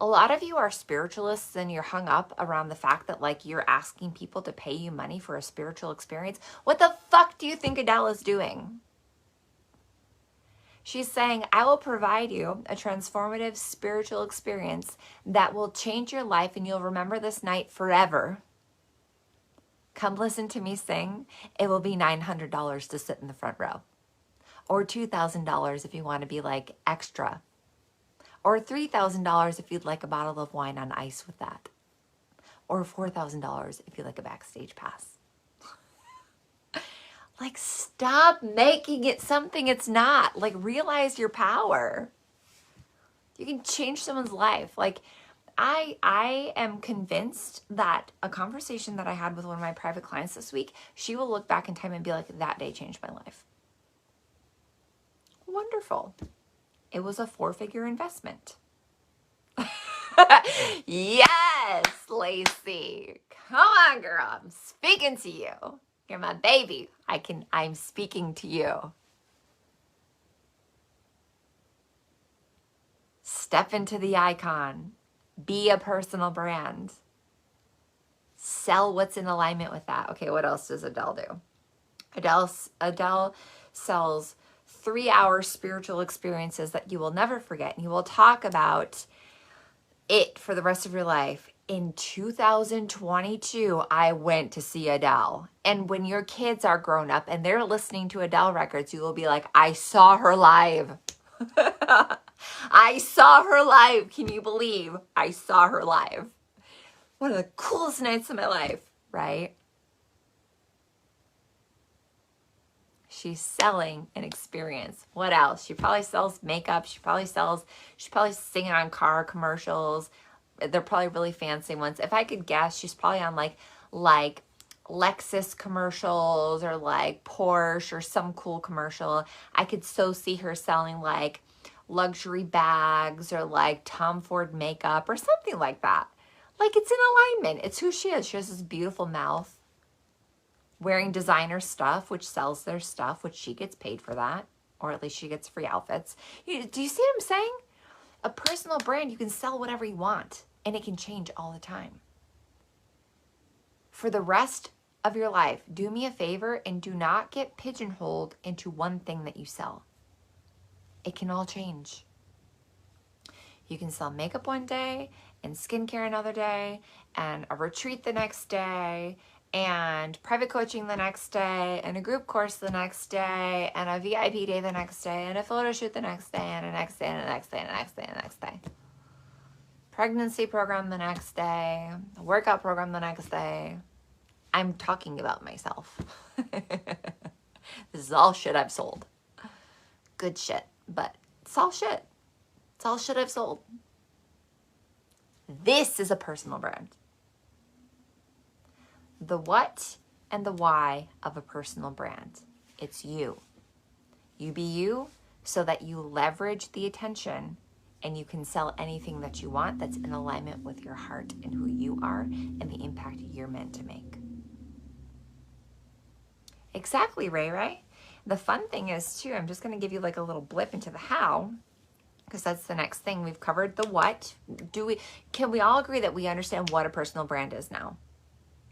[SPEAKER 1] A lot of you are spiritualists and you're hung up around the fact that like you're asking people to pay you money for a spiritual experience. What the fuck do you think Adele is doing? She's saying, I will provide you a transformative spiritual experience that will change your life and you'll remember this night forever. Come listen to me sing. It will be $900 to sit in the front row. Or $2,000 if you want to be like extra. Or $3,000 if you'd like a bottle of wine on ice with that. Or $4,000 if you like a backstage pass. Like, stop making it something it's not. Like, realize your power. You can change someone's life. Like, I am convinced that a conversation that I had with one of my private clients this week, she will look back in time and be like, that day changed my life. Wonderful. It was a 4-figure investment. Yes, Lacey. Come on, girl. I'm speaking to you. You're my baby. I'm speaking to you. Step into the icon. Be a personal brand. Sell what's in alignment with that. Okay, what else does Adele do? Adele sells 3-hour spiritual experiences that you will never forget. And you will talk about it for the rest of your life. In 2022, I went to see Adele. And when your kids are grown up and they're listening to Adele records, you will be like, I saw her live. I saw her live. Can you believe I saw her live? One of the coolest nights of my life, right? She's selling an experience. What else? She probably sells makeup. She's probably singing on car commercials. They're probably really fancy ones. If I could guess, she's probably on like Lexus commercials or like Porsche or some cool commercial. I could so see her selling like luxury bags or like Tom Ford makeup or something like that. Like, it's in alignment. It's who she is. She has this beautiful mouth. Wearing designer stuff, which sells their stuff, which she gets paid for that. Or at least she gets free outfits. Do you see what I'm saying? A personal brand, you can sell whatever you want. And it can change all the time. For the rest of your life, do me a favor and do not get pigeonholed into one thing that you sell. It can all change. You can sell makeup one day and skincare another day and a retreat the next day and private coaching the next day and a group course the next day and a VIP day the next day and a photo shoot the next day and the next day and the next day and the next day and the next day. Pregnancy program the next day, a workout program the next day. I'm talking about myself. This is all shit I've sold. Good shit, but it's all shit. It's all shit I've sold. This is a personal brand. The what and the why of a personal brand. It's you. You be you so that you leverage the attention and you can sell anything that you want that's in alignment with your heart and who you are and the impact you're meant to make. Exactly, Ray, right? The fun thing is, too, I'm just going to give you like a little blip into the how, because that's the next thing. We've covered the what. Can we all agree that we understand what a personal brand is now?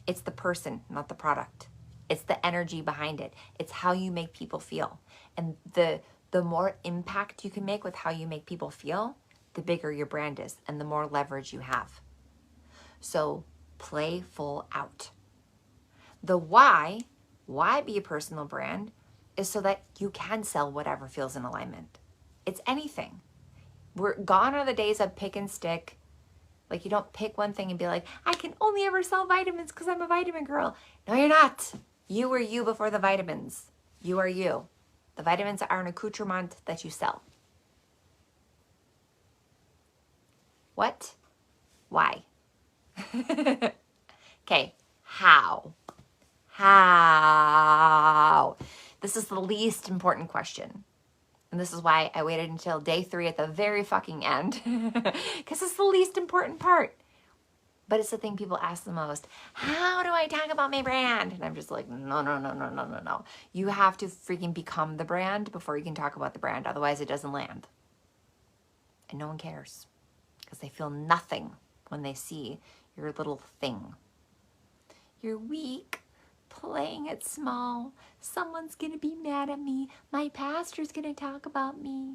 [SPEAKER 1] It's the person, not the product. It's the energy behind it. It's how you make people feel. And the more impact you can make with how you make people feel, the bigger your brand is and the more leverage you have. So play full out. The why be a personal brand, is so that you can sell whatever feels in alignment. It's anything. Gone are the days of pick and stick. Like, you don't pick one thing and be like, I can only ever sell vitamins because I'm a vitamin girl. No, you're not. You were you before the vitamins. You are you. The vitamins are an accoutrement that you sell. What? Why? Okay, how? How? This is the least important question. And this is why I waited until day 3 at the very fucking end. Because it's the least important part. But it's the thing people ask the most. How do I talk about my brand? And I'm just like, no. You have to freaking become the brand before you can talk about the brand. Otherwise, it doesn't land. And no one cares. Because they feel nothing when they see your little thing. You're weak. Playing it small. Someone's gonna be mad at me. My pastor's gonna talk about me.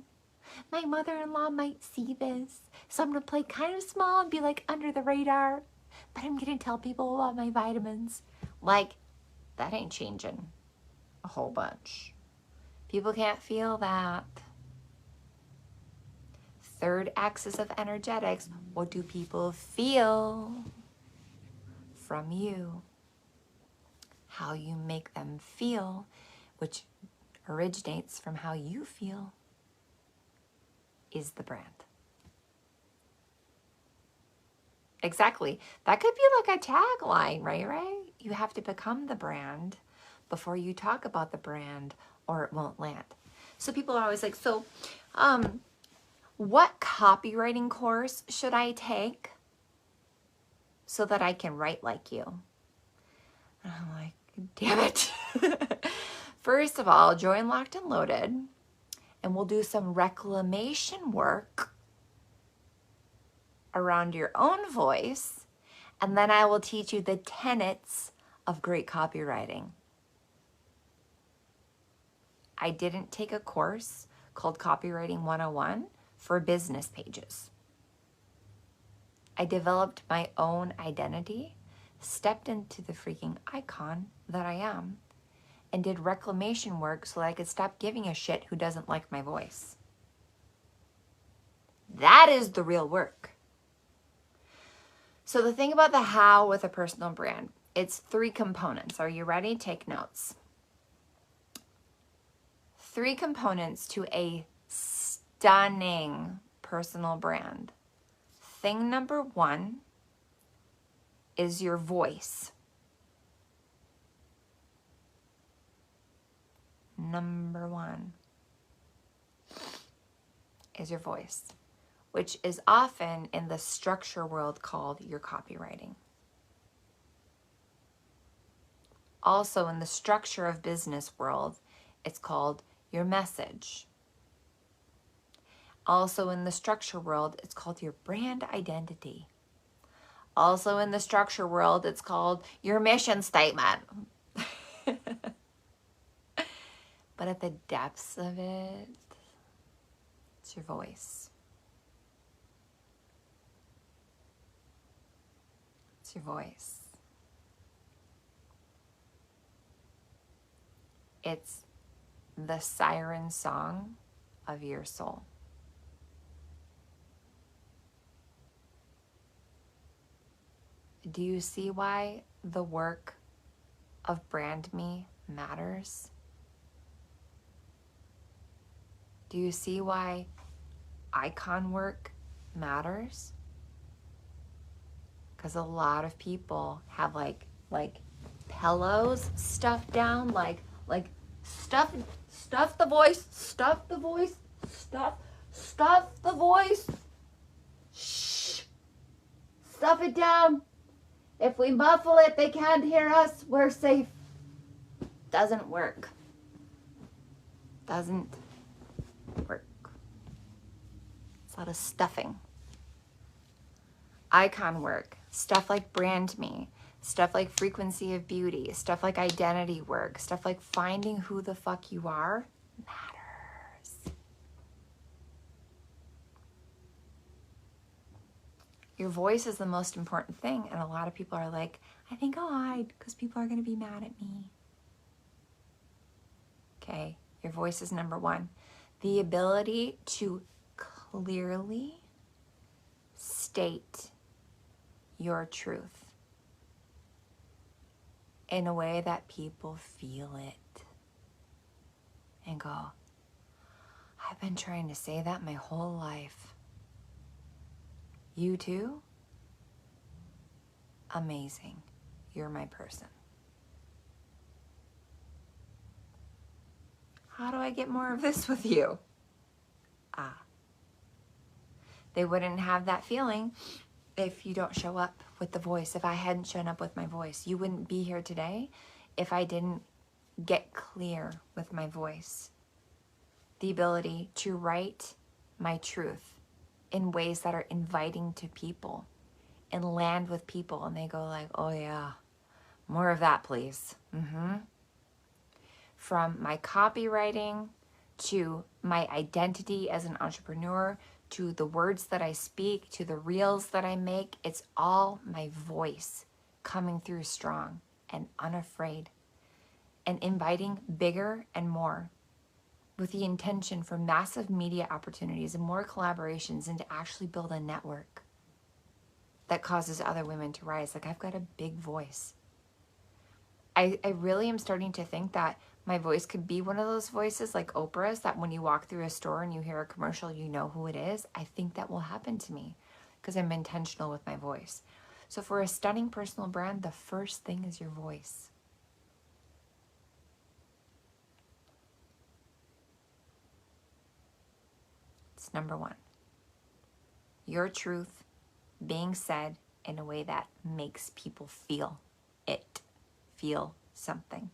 [SPEAKER 1] My mother-in-law might see this. So I'm gonna play kind of small and be like under the radar. But I'm gonna tell people about my vitamins. Like, that ain't changing a whole bunch. People can't feel that. Third axis of energetics. What do people feel from you? How you make them feel, which originates from how you feel, is the brand. Exactly. That could be like a tagline, right? You have to become the brand before you talk about the brand, or it won't land. So people are always like, so what copywriting course should I take so that I can write like you? And I'm like, damn it. First of all, join Locked and Loaded, and we'll do some reclamation work around your own voice, and then I will teach you the tenets of great copywriting. I didn't take a course called Copywriting 101 for business pages. I developed my own identity, stepped into the freaking icon that I am, and did reclamation work so that I could stop giving a shit who doesn't like my voice. That is the real work. So the thing about the how with a personal brand, it's 3 components. Are you ready? Take notes. 3 components to a stunning personal brand. Thing number 1 is your voice. Number 1 is your voice, which is often in the structure world called your copywriting. Also in the structure of business world, it's called your message. Also in the structure world, it's called your brand identity. Also in the structure world, it's called your mission statement. But at the depths of it, it's your voice. It's your voice. It's the siren song of your soul. Do you see why the work of Brand Me matters? Do you see why icon work matters? Because a lot of people have like pillows stuffed down, like stuff the voice, stuff the voice, stuff the voice. Shh. Stuff it down. If we muffle it, they can't hear us. We're safe. Doesn't work. Doesn't work. It's a lot of stuffing. Icon work, stuff like Brand Me, stuff like frequency of beauty, stuff like identity work, stuff like finding who the fuck you are matters. Your voice is the most important thing, and a lot of people are like, I think I'll hide because people are going to be mad at me. Okay, your voice is number 1. The ability to clearly state your truth in a way that people feel it and go, I've been trying to say that my whole life. You too? Amazing. You're my person. How do I get more of this with you? They wouldn't have that feeling if you don't show up with the voice. If I hadn't shown up with my voice, you wouldn't be here today if I didn't get clear with my voice. The ability to write my truth in ways that are inviting to people and land with people, and they go like, oh yeah, more of that, please. From my copywriting to my identity as an entrepreneur, to the words that I speak, to the reels that I make, it's all my voice coming through strong and unafraid and inviting bigger and more, with the intention for massive media opportunities and more collaborations, and to actually build a network that causes other women to rise. Like, I've got a big voice. I really am starting to think that my voice could be one of those voices like Oprah's, that when you walk through a store and you hear a commercial, you know who it is. I think that will happen to me because I'm intentional with my voice. So for a stunning personal brand, the first thing is your voice. It's number 1. Your truth being said in a way that makes people feel it, feel something.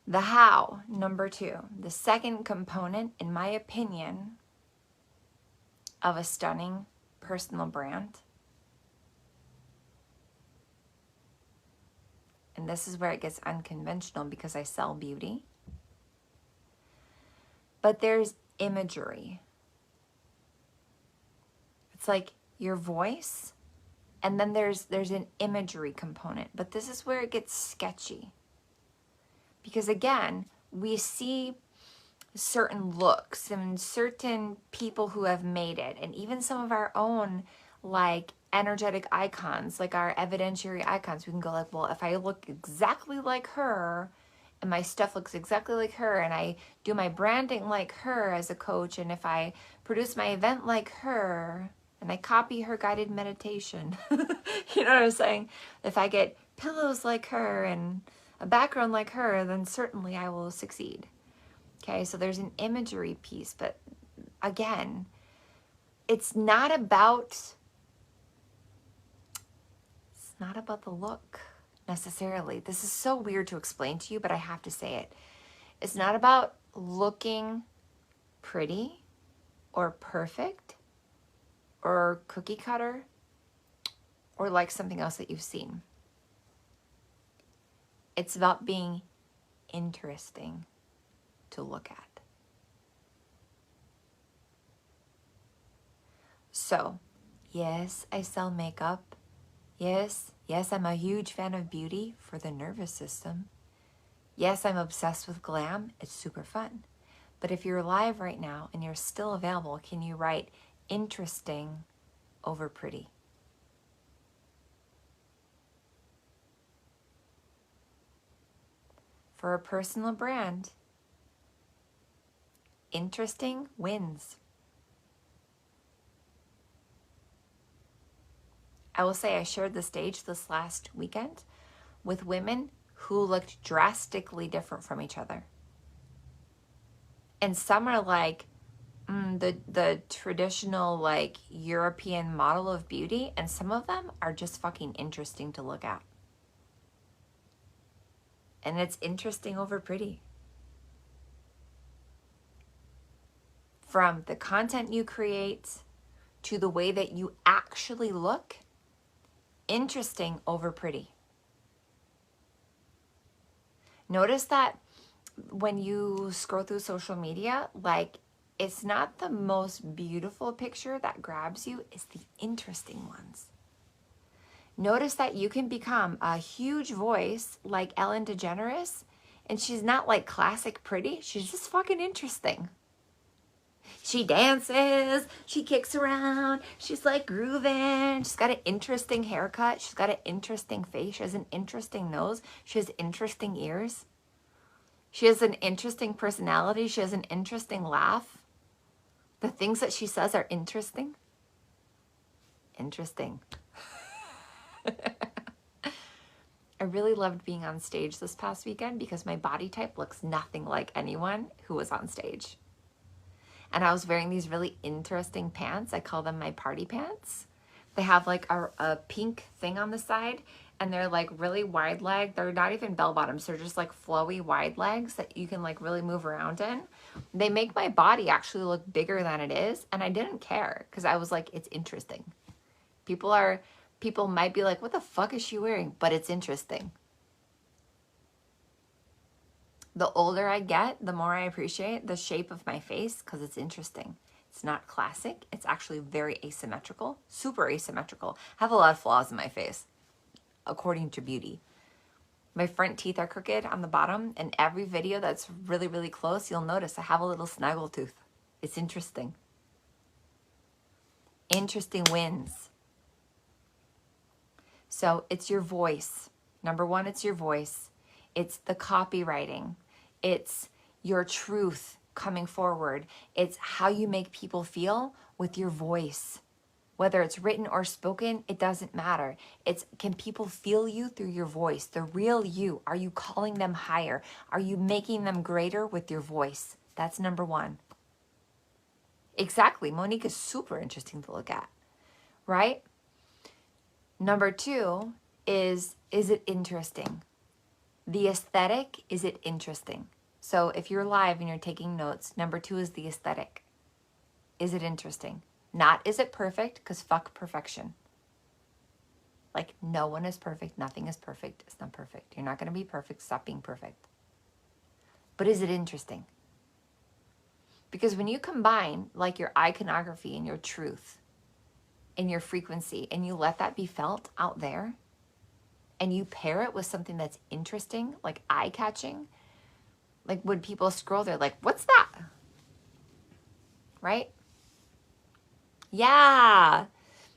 [SPEAKER 1] The how, number 2. The second component, in my opinion, of a stunning personal brand, and this is where it gets unconventional because I sell beauty, but there's imagery. It's like your voice, and then there's an imagery component, but this is where it gets sketchy. Because again, we see certain looks and certain people who have made it, and even some of our own like energetic icons, like our evidentiary icons. We can go like, well, if I look exactly like her and my stuff looks exactly like her and I do my branding like her as a coach, and if I produce my event like her and I copy her guided meditation, you know what I'm saying? If I get pillows like her and a background like her, then certainly I will succeed. Okay, so there's an imagery piece, but again, it's not about the look necessarily. This is so weird to explain to you, but I have to say it. It's not about looking pretty or perfect or cookie cutter or like something else that you've seen. It's about being interesting to look at. So, yes, I sell makeup. Yes, I'm a huge fan of beauty for the nervous system. Yes, I'm obsessed with glam. It's super fun. But if you're live right now and you're still available, can you write interesting over pretty? For a personal brand, interesting wins. I will say I shared the stage this last weekend with women who looked drastically different from each other. And some are like the traditional like European model of beauty, and some of them are just fucking interesting to look at. And it's interesting over pretty. From the content you create to the way that you actually look, interesting over pretty. Notice that when you scroll through social media, like it's not the most beautiful picture that grabs you, it's the interesting ones. Notice that you can become a huge voice like Ellen DeGeneres, and she's not like classic pretty, she's just fucking interesting. She dances, she kicks around, she's like grooving, she's got an interesting haircut, she's got an interesting face, she has an interesting nose, she has interesting ears, she has an interesting personality, she has an interesting laugh. The things that she says are interesting. Interesting. I really loved being on stage this past weekend because my body type looks nothing like anyone who was on stage. And I was wearing these really interesting pants. I call them my party pants. They have like a pink thing on the side, and they're like really wide leg. They're not even bell bottoms. They're just like flowy wide legs that you can like really move around in. They make my body actually look bigger than it is. And I didn't care because I was like, it's interesting. People might be like, what the fuck is she wearing? But it's interesting. The older I get, the more I appreciate the shape of my face because it's interesting. It's not classic. It's actually very asymmetrical, super asymmetrical. I have a lot of flaws in my face, according to beauty. My front teeth are crooked on the bottom, and every video that's really, really close, you'll notice I have a little snaggle tooth. It's interesting. Interesting wins. So it's your voice. Number one, it's your voice. It's the copywriting. It's your truth coming forward. It's how you make people feel with your voice. Whether it's written or spoken, it doesn't matter. It's, can people feel you through your voice? The real you. Are you calling them higher? Are you making them greater with your voice? That's number one. Exactly. Monique is super interesting to look at, right? Number two is it interesting? The aesthetic, is it interesting? So if you're live and you're taking notes, number two is the aesthetic. Is it interesting? Not is it perfect, because fuck perfection. Like, no one is perfect. Nothing is perfect. It's not perfect. You're not going to be perfect. Stop being perfect. But is it interesting? Because when you combine like your iconography and your truth and your frequency, and you let that be felt out there, and you pair it with something that's interesting, like eye-catching, like when people scroll, they're like, what's that? Right? Yeah.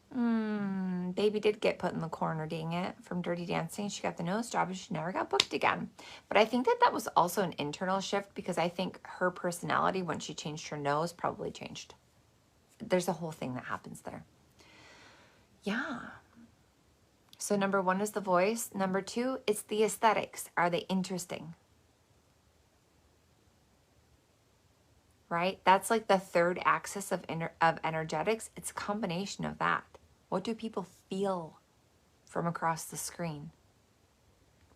[SPEAKER 1] Baby did get put in the corner, dang it, from Dirty Dancing. She got the nose job and she never got booked again. But I think that that was also an internal shift, because I think her personality, when she changed her nose, probably changed. There's a whole thing that happens there. Yeah. So number 1 is the voice. Number 2, it's the aesthetics. Are they interesting? Right? That's like the third axis of energetics. It's a combination of that. What do people feel from across the screen?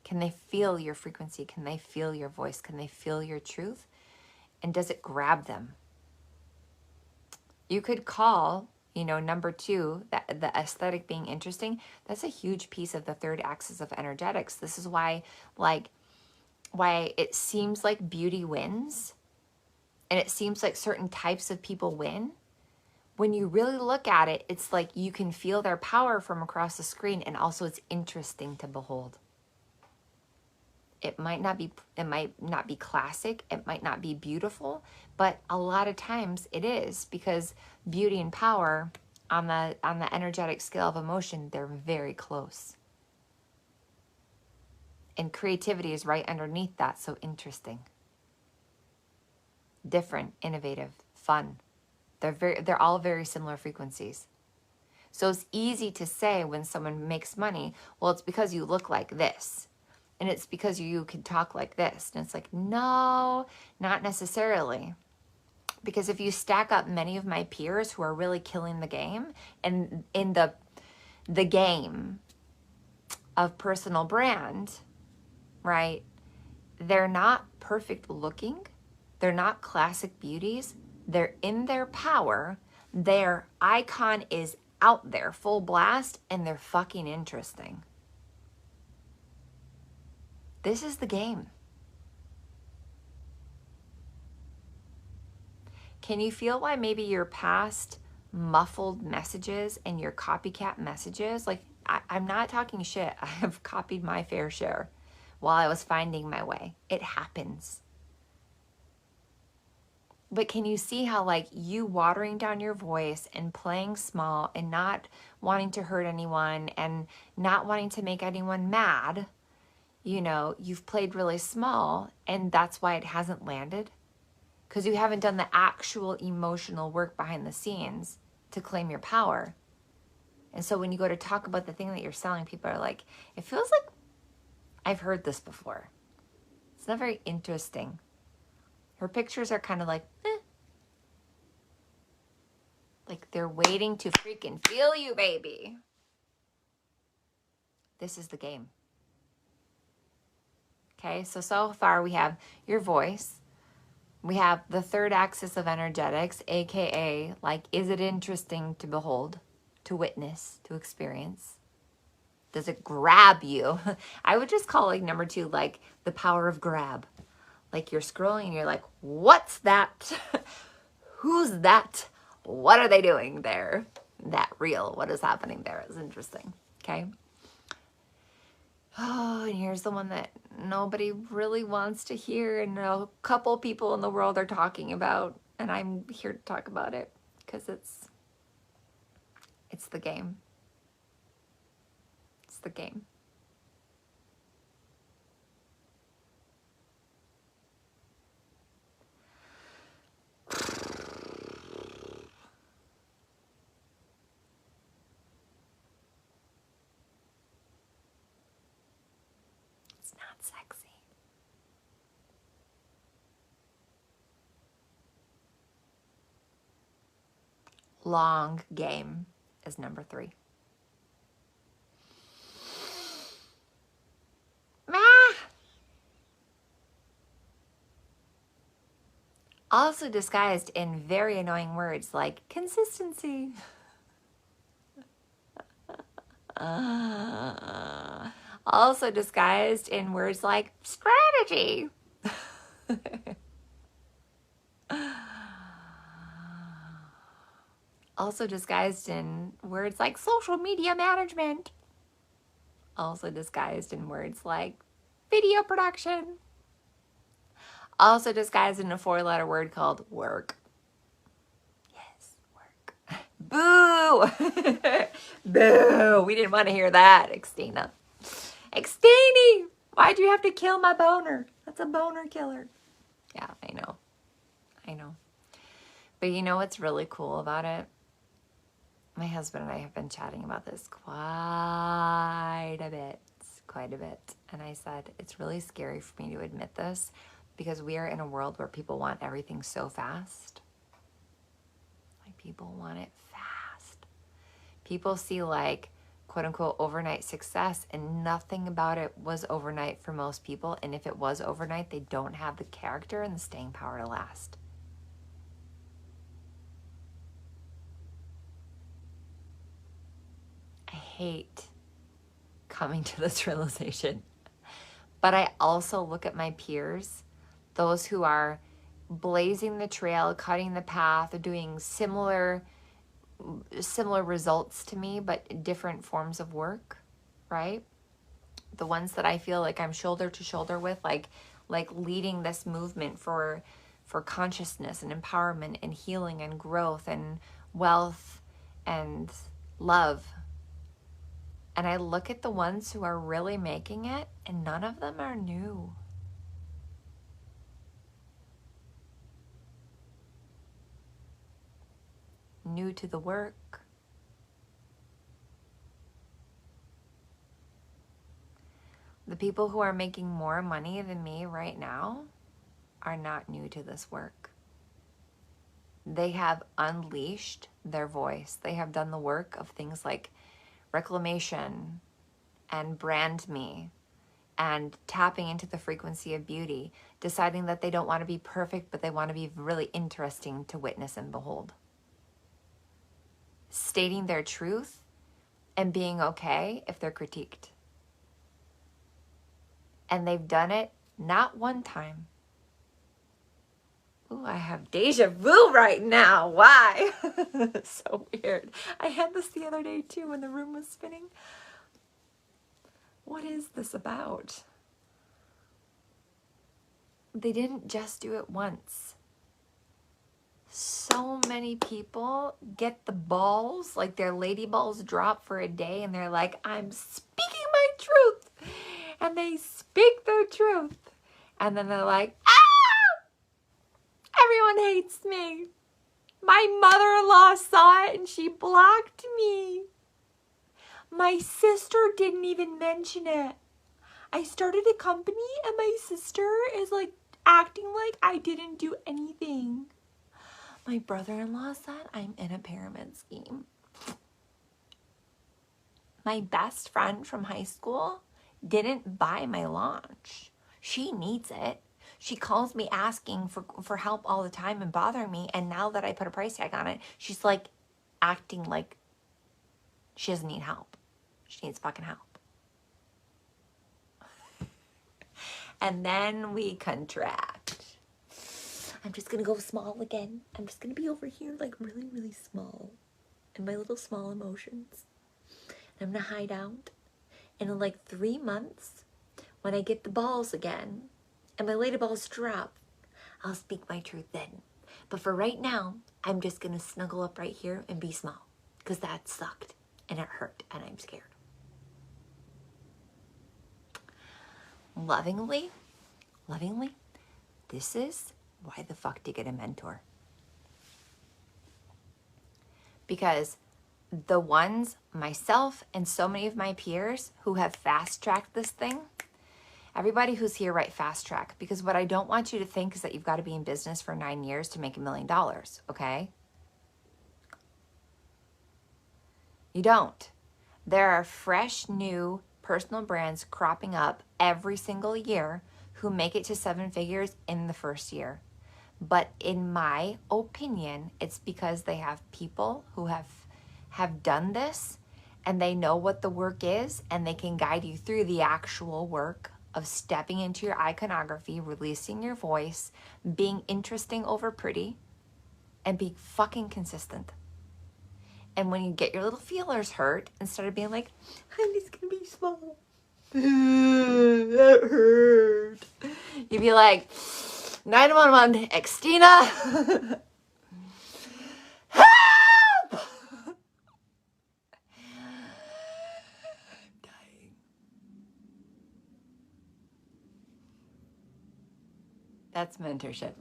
[SPEAKER 1] Can they feel your frequency? Can they feel your voice? Can they feel your truth? And does it grab them? You could call, number 2, that the aesthetic being interesting. That's a huge piece of the third axis of energetics. This is why it seems like beauty wins, and it seems like certain types of people win. When you really look at it, it's like you can feel their power from across the screen, and also it's interesting to behold. It might not be classic, it might not be beautiful, but a lot of times it is, because beauty and power on the energetic scale of emotion, they're very close. And creativity is right underneath that, so interesting. Different, innovative, fun. They're all very similar frequencies. So it's easy to say when someone makes money, well, it's because you look like this. And it's because you can talk like this. And it's like, no, not necessarily. Because if you stack up many of my peers who are really killing the game, and in the game of personal brand, right? They're not perfect looking. They're not classic beauties. They're in their power. Their icon is out there, full blast, and they're fucking interesting. This is the game. Can you feel why maybe your past muffled messages and your copycat messages, like I'm not talking shit. I have copied my fair share while I was finding my way. It happens. But can you see how, like, you watering down your voice and playing small and not wanting to hurt anyone and not wanting to make anyone mad, you've played really small, and that's why it hasn't landed? Because you haven't done the actual emotional work behind the scenes to claim your power. And so when you go to talk about the thing that you're selling, people are like, it feels like I've heard this before. It's not very interesting. Her pictures are kind of like, like they're waiting to freaking feel you, baby. This is the game. Okay, so far we have your voice. We have the third axis of energetics, aka, like, is it interesting to behold, to witness, to experience? Does it grab you? I would just call, like, number 2, like, the power of grab. Like, you're scrolling and you're like, what's that? Who's that? What are they doing there? That real, what is happening there is interesting, okay? Oh, and here's the one that nobody really wants to hear, and a couple people in the world are talking about, and I'm here to talk about it because it's the game. It's the game. It's not sexy. Long game is number 3. Also disguised in very annoying words like consistency. Also disguised in words like strategy. Also disguised in words like social media management. Also disguised in words like video production. Also disguised in a 4-letter word called work. Yes, work. Boo! Boo! We didn't want to hear that, Xtina. Xtini! Why'd you have to kill my boner? That's a boner killer. Yeah, I know. I know. But you know what's really cool about it? My husband and I have been chatting about this quite a bit. And I said, it's really scary for me to admit this because we are in a world where people want everything so fast. Like, people want it fast. People see, like, quote unquote overnight success, and nothing about it was overnight for most people. And if it was overnight, they don't have the character and the staying power to last. I hate coming to this realization, but I also look at my peers, those who are blazing the trail, cutting the path, doing similar results to me, but different forms of work, right? The ones that I feel like I'm shoulder to shoulder with, like leading this movement for consciousness and empowerment and healing and growth and wealth and love. And I look at the ones who are really making it, and none of them are new. New to the work. The people who are making more money than me right now are not new to this work. They have unleashed their voice. They have done the work of things like reclamation and brand me and tapping into the frequency of beauty, deciding that they don't want to be perfect, but they want to be really interesting to witness and behold. Stating their truth and being okay if they're critiqued. And they've done it not one time. Ooh, I have deja vu right now. Why? So weird. I had this the other day too when the room was spinning. What is this about? They didn't just do it once. So many people get the balls, like their lady balls drop for a day, and they're like, I'm speaking my truth. And they speak their truth. And then they're like, everyone hates me. My mother-in-law saw it and she blocked me. My sister didn't even mention it. I started a company and my sister is like acting like I didn't do anything. My brother-in-law said I'm in a pyramid scheme. My best friend from high school didn't buy my launch. She needs it. She calls me asking for help all the time and bothering me. And now that I put a price tag on it, she's like acting like she doesn't need help. She needs fucking help. And then we contract. I'm just going to go small again. I'm just going to be over here like really, really small. And my little small emotions. And I'm going to hide out. And in like 3 months, when I get the balls again, and my lady balls drop, I'll speak my truth then. But for right now, I'm just going to snuggle up right here and be small. Because that sucked. And it hurt. And I'm scared. Lovingly, this is why the fuck to get a mentor. Because the ones, myself and so many of my peers who have fast-tracked this thing, everybody who's here, write fast track. Because what I don't want you to think is that you've got to be in business for 9 years to make $1 million, okay? You don't. There are fresh, new personal brands cropping up every single year who make it to 7 figures in the first year. But in my opinion, it's because they have people who have done this, and they know what the work is, and they can guide you through the actual work of stepping into your iconography, releasing your voice, being interesting over pretty, and being fucking consistent. And when you get your little feelers hurt, instead of being like, I'm just gonna be small, that hurt, you'd be like, 911, Xtina, help! I'm dying. That's mentorship.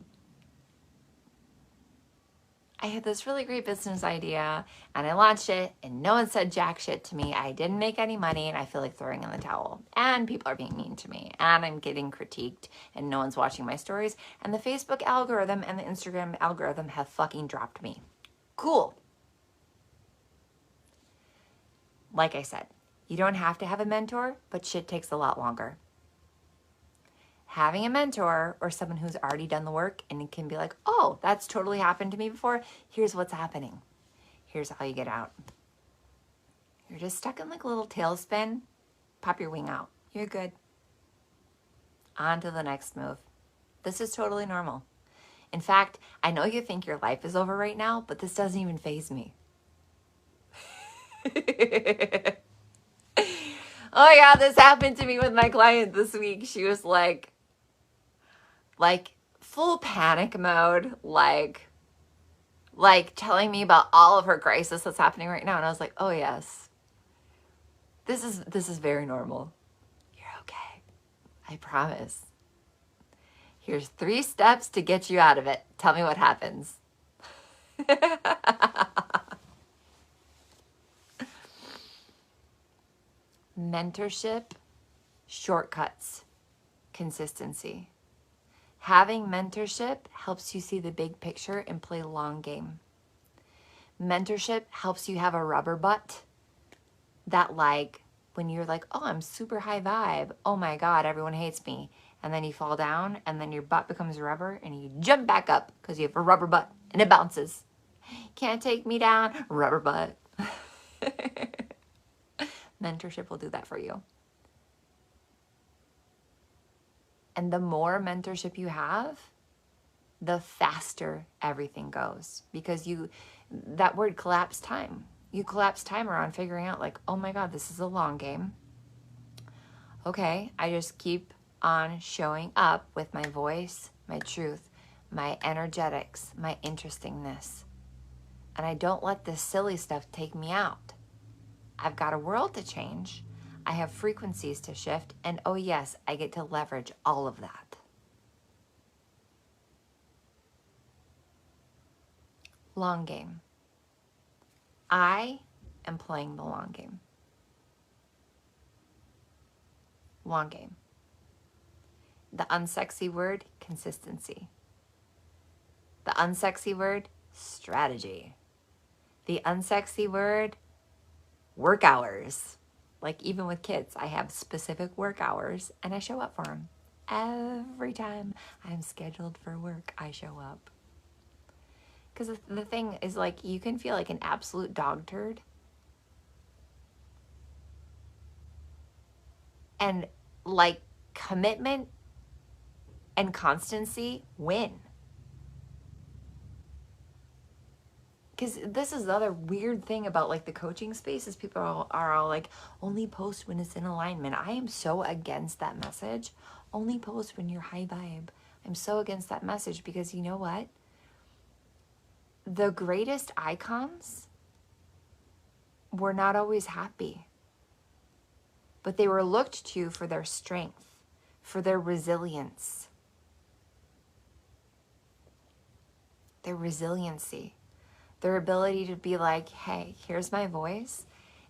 [SPEAKER 1] I had this really great business idea and I launched it and no one said jack shit to me. I didn't make any money and I feel like throwing in the towel. And people are being mean to me and I'm getting critiqued and no one's watching my stories. And the Facebook algorithm and the Instagram algorithm have fucking dropped me. Cool. Like I said, you don't have to have a mentor, but shit takes a lot longer. Having a mentor or someone who's already done the work and it can be like, oh, that's totally happened to me before. Here's what's happening. Here's how you get out. You're just stuck in like a little tailspin. Pop your wing out. You're good. On to the next move. This is totally normal. In fact, I know you think your life is over right now, but this doesn't even faze me. Oh yeah, this happened to me with my client this week. She was like full panic mode, like telling me about all of her crisis that's happening right now. And I was like, oh yes, this is very normal. You're okay. I promise. Here's 3 steps to get you out of it. Tell me what happens. Mentorship, shortcuts, consistency. Having mentorship helps you see the big picture and play long game. Mentorship helps you have a rubber butt that, like, when you're like, oh, I'm super high vibe. Oh my God, everyone hates me. And then you fall down and then your butt becomes rubber and you jump back up because you have a rubber butt and it bounces. Can't take me down, rubber butt. Mentorship will do that for you. And the more mentorship you have, the faster everything goes. Because that word collapse time. You collapse time around figuring out like, oh my God, this is a long game. Okay, I just keep on showing up with my voice, my truth, my energetics, my interestingness. And I don't let this silly stuff take me out. I've got a world to change. I have frequencies to shift. And oh yes, I get to leverage all of that. Long game. I am playing the long game. Long game. The unsexy word, consistency. The unsexy word, strategy. The unsexy word, work hours. Like even with kids, I have specific work hours and I show up for them. Every time I'm scheduled for work, I show up. Because the thing is, like, you can feel like an absolute dog turd. And like commitment and constancy win. Because this is the other weird thing about like the coaching space is people are all like, only post when it's in alignment. I am so against that message. Only post when you're high vibe. I'm so against that message because you know what? The greatest icons were not always happy, but they were looked to for their strength, for their resilience, their resiliency. Their ability to be like, hey, here's my voice.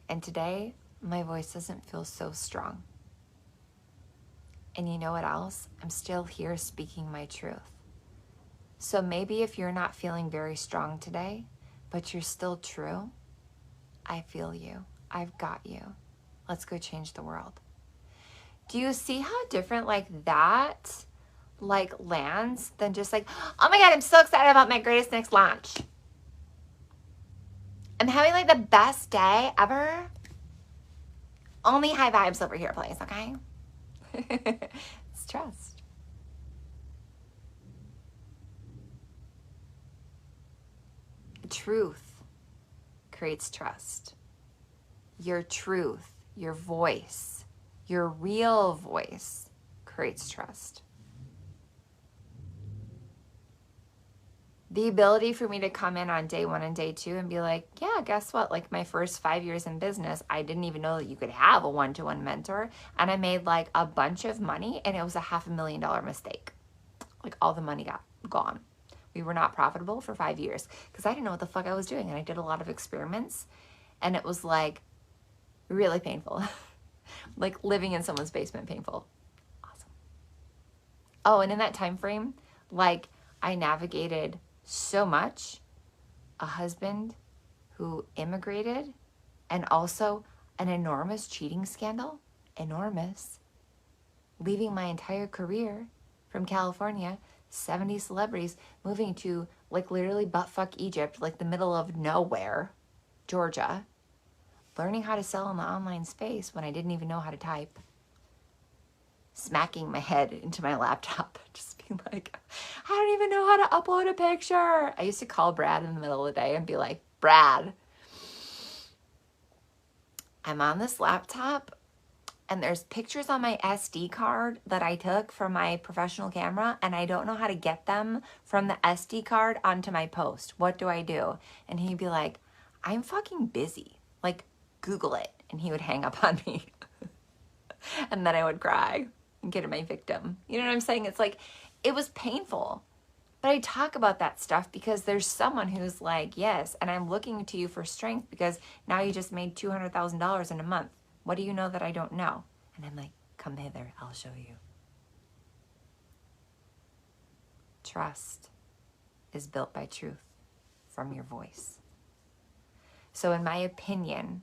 [SPEAKER 1] And today, my voice doesn't feel so strong. And you know what else? I'm still here speaking my truth. So maybe if you're not feeling very strong today, but you're still true, I feel you. I've got you. Let's go change the world. Do you see how different like that like lands than just like, oh my God, I'm so excited about my greatest next launch. I'm having like the best day ever. Only high vibes over here, please, okay? It's trust. Truth creates trust. Your truth, your voice, your real voice creates trust. The ability for me to come in on day 1 and day 2 and be like, yeah, guess what? Like my first 5 years in business, I didn't even know that you could have a one-to-one mentor. And I made like a bunch of money and it was a $500,000 mistake. Like all the money got gone. We were not profitable for 5 years because I didn't know what the fuck I was doing. And I did a lot of experiments and it was like really painful. Like living in someone's basement, painful. Awesome. Oh, and in that time frame, like I navigated so much, a husband who immigrated and also an enormous cheating scandal, enormous, leaving my entire career from California, 70 celebrities, moving to like literally buttfuck Egypt, like the middle of nowhere, Georgia, learning how to sell in the online space when I didn't even know how to type, smacking my head into my laptop, just being like, I don't even know how to upload a picture. I used to call Brad in the middle of the day and be like, Brad, I'm on this laptop and there's pictures on my SD card that I took from my professional camera and I don't know how to get them from the SD card onto my post. What do I do? And he'd be like, I'm fucking busy. Like, Google it. And he would hang up on me. And then I would cry and get my victim. You know what I'm saying? It's like, it was painful. But I talk about that stuff because there's someone who's like, yes, and I'm looking to you for strength because now you just made $200,000 in a month. What do you know that I don't know? And I'm like, come hither, I'll show you. Trust is built by truth from your voice. So in my opinion,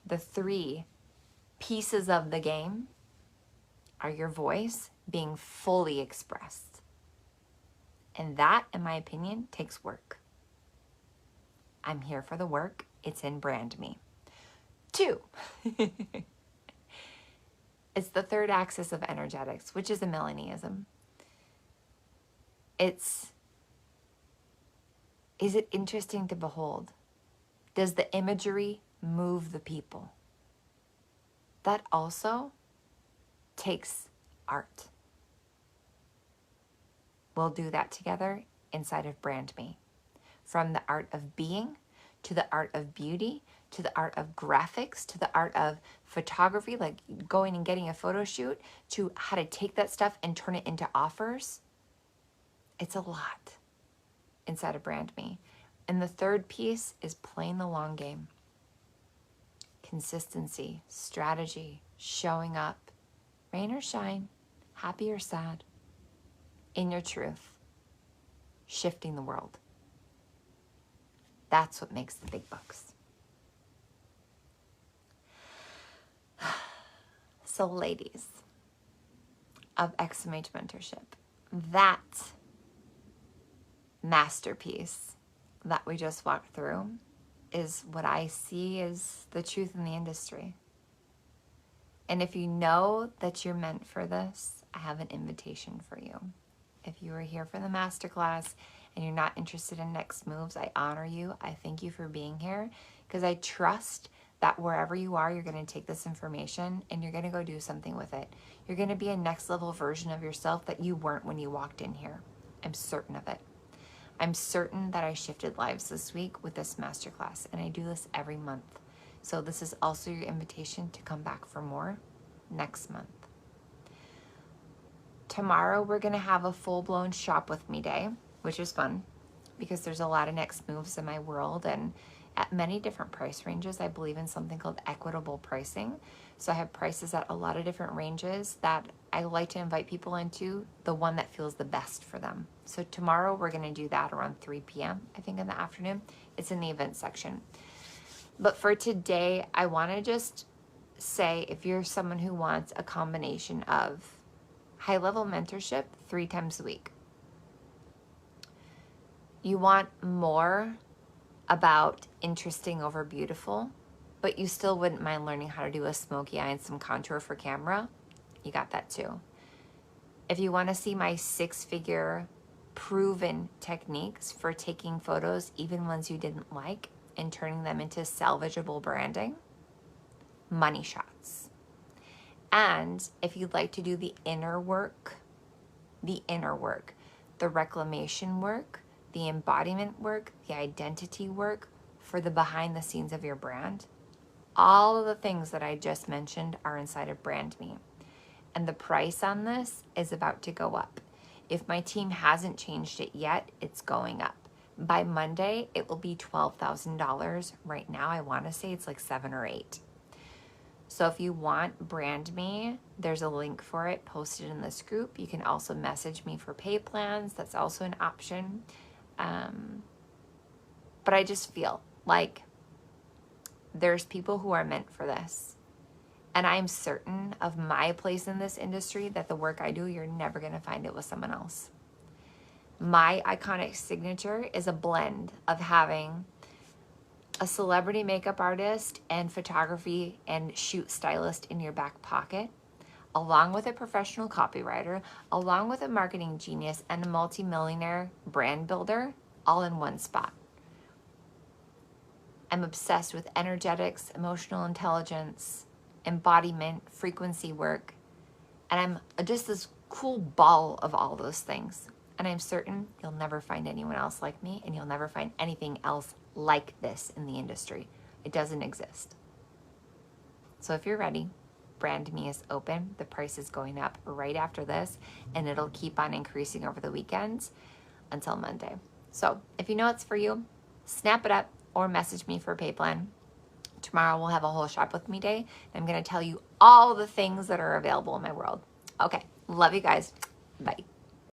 [SPEAKER 1] the 3 pieces of the game are your voice being fully expressed. And that, in my opinion, takes work. I'm here for the work. It's in Brand Me. 2, it's the 3rd axis of energetics, which is a Melanieism. Is it interesting to behold? Does the imagery move the people? That also takes art. We'll do that together inside of Brand Me. From the art of being, to the art of beauty, to the art of graphics, to the art of photography, like going and getting a photo shoot, to how to take that stuff and turn it into offers. It's a lot inside of Brand Me. And the 3rd piece is playing the long game. Consistency, strategy, showing up, rain or shine, happy or sad, in your truth, shifting the world. That's what makes the big bucks. So ladies of XMH Mentorship, that masterpiece that we just walked through is what I see as the truth in the industry. And if you know that you're meant for this, I have an invitation for you. If you are here for the masterclass and you're not interested in next moves, I honor you. I thank you for being here because I trust that wherever you are, you're going to take this information and you're going to go do something with it. You're going to be a next level version of yourself that you weren't when you walked in here. I'm certain of it. I'm certain that I shifted lives this week with this masterclass, and I do this every month. So this is also your invitation to come back for more next month. Tomorrow, we're going to have a full-blown shop with me day, which is fun because there's a lot of next moves in my world and at many different price ranges. I believe in something called equitable pricing. So I have prices at a lot of different ranges that I like to invite people into, the one that feels the best for them. So tomorrow we're going to do that around 3 p.m., I think in the afternoon. It's in the event section. But for today, I want to just say if you're someone who wants a combination of high-level mentorship 3 times a week. You want more about interesting over beautiful, but you still wouldn't mind learning how to do a smoky eye and some contour for camera, you got that too. If you want to see my 6-figure proven techniques for taking photos, even ones you didn't like, and turning them into salvageable branding, money shots. And if you'd like to do the inner work, the reclamation work, the embodiment work, the identity work for the behind the scenes of your brand, all of the things that I just mentioned are inside of Brand Me. And the price on this is about to go up. If my team hasn't changed it yet, it's going up. By Monday, it will be $12,000. Right now, I want to say it's like 7 or 8. So if you want Brand Me, there's a link for it posted in this group. You can also message me for pay plans. That's also an option. But I just feel like there's people who are meant for this. And I'm certain of my place in this industry that the work I do, you're never going to find it with someone else. My iconic signature is a blend of having a celebrity makeup artist and photography and shoot stylist in your back pocket, along with a professional copywriter, along with a marketing genius and a multi-millionaire brand builder, all in one spot. I'm obsessed with energetics, emotional intelligence, embodiment, frequency work, and I'm just this cool ball of all those things. And I'm certain you'll never find anyone else like me, and you'll never find anything else like this in the industry. It doesn't exist. So if you're ready, Brand Me is open. The price is going up right after this, and it'll keep on increasing over the weekends until Monday. So if you know it's for you, snap it up or message me for a pay plan. Tomorrow we'll have a whole shop with me day. I'm going to tell you all the things that are available in my world. Okay, love you guys. Bye.